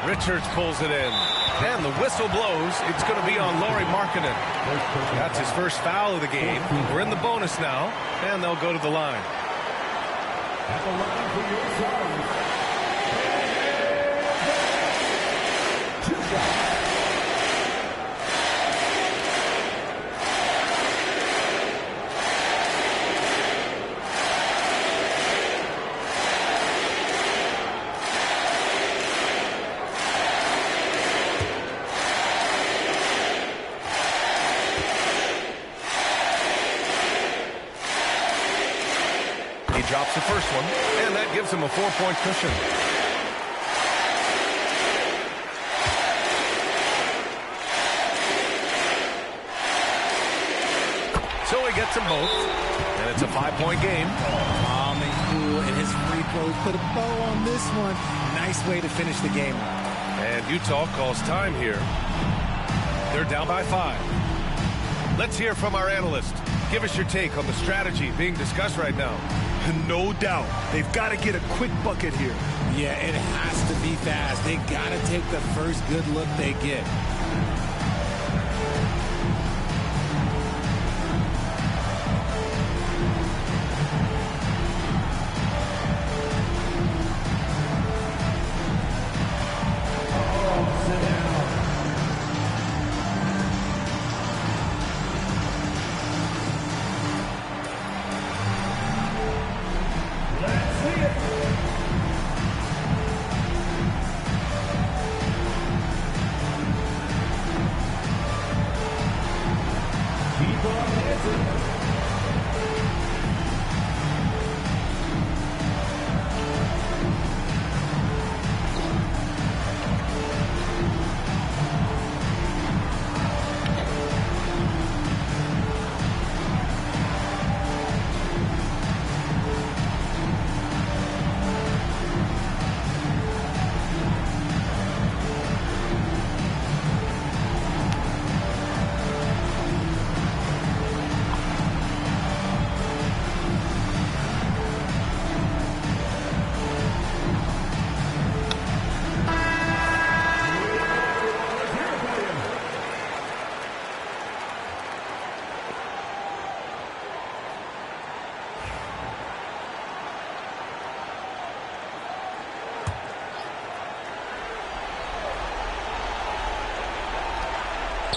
Richards pulls it in. And the whistle blows. It's going to be on Lauri Markkanen. That's his first foul of the game. We're in the bonus now, and they'll go to the line. At the line for your serve. 2 shots. Drops the first one, and that gives him a 4-point cushion. So he gets them both, and it's a 5-point game. Calm and cool, and his free throws put a bow on this one. Nice way to finish the game. And Utah calls time here. They're down by 5. Let's hear from our analyst. Give us your take on the strategy being discussed right now. No doubt. They've got to get a quick bucket here. Yeah, it has to be fast. They got to take the first good look they get.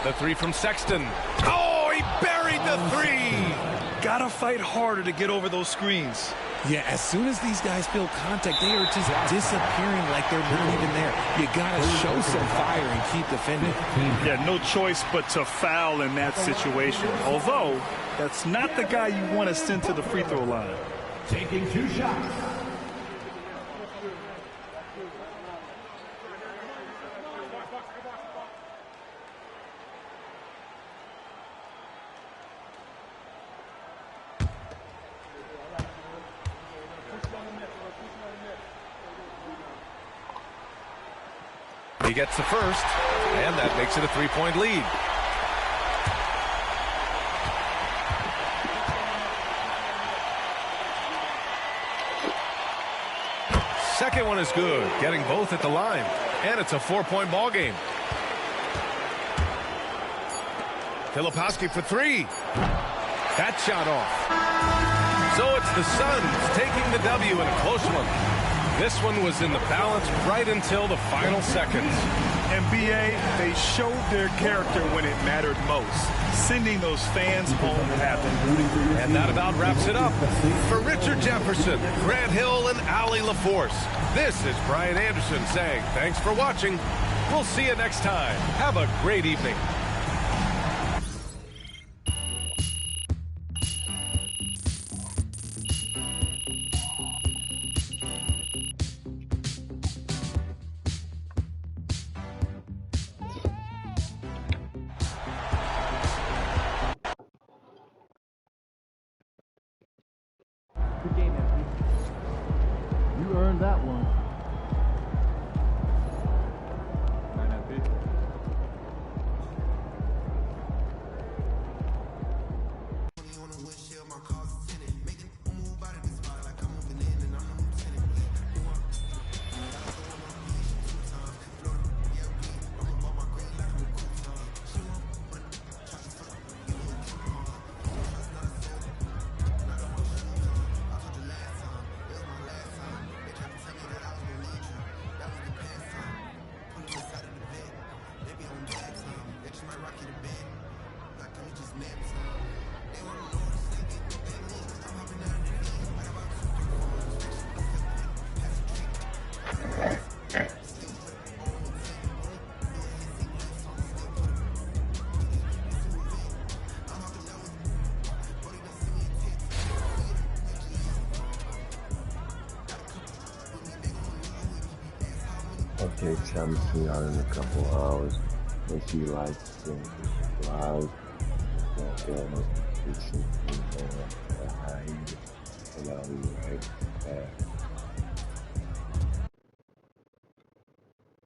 The three from Sexton. Oh, he buried the three. Gotta fight harder to get over those screens. Yeah, as soon as these guys feel contact, they are just disappearing like they're not even there. You gotta show some fire and keep defending. Yeah, no choice but to foul in that situation. Although, that's not the guy you want to send to the free throw line. Taking 2 shots. He gets the first, and that makes it a 3-point lead. Second one is good, getting both at the line, and it's a 4-point ball game. Filipowski for 3. That shot off. So it's the Suns taking the W in a close one. This one was in the balance right until the final seconds. And B.A., they showed their character when it mattered most, sending those fans home happy. And that about wraps it up. For Richard Jefferson, Grant Hill, and Allie LaForce, this is Brian Anderson saying thanks for watching. We'll see you next time. Have a great evening. You earned that one. Okay, Chum, see y'all in a couple hours. Make sure you like, subscribe, notifications, and I'll be right back.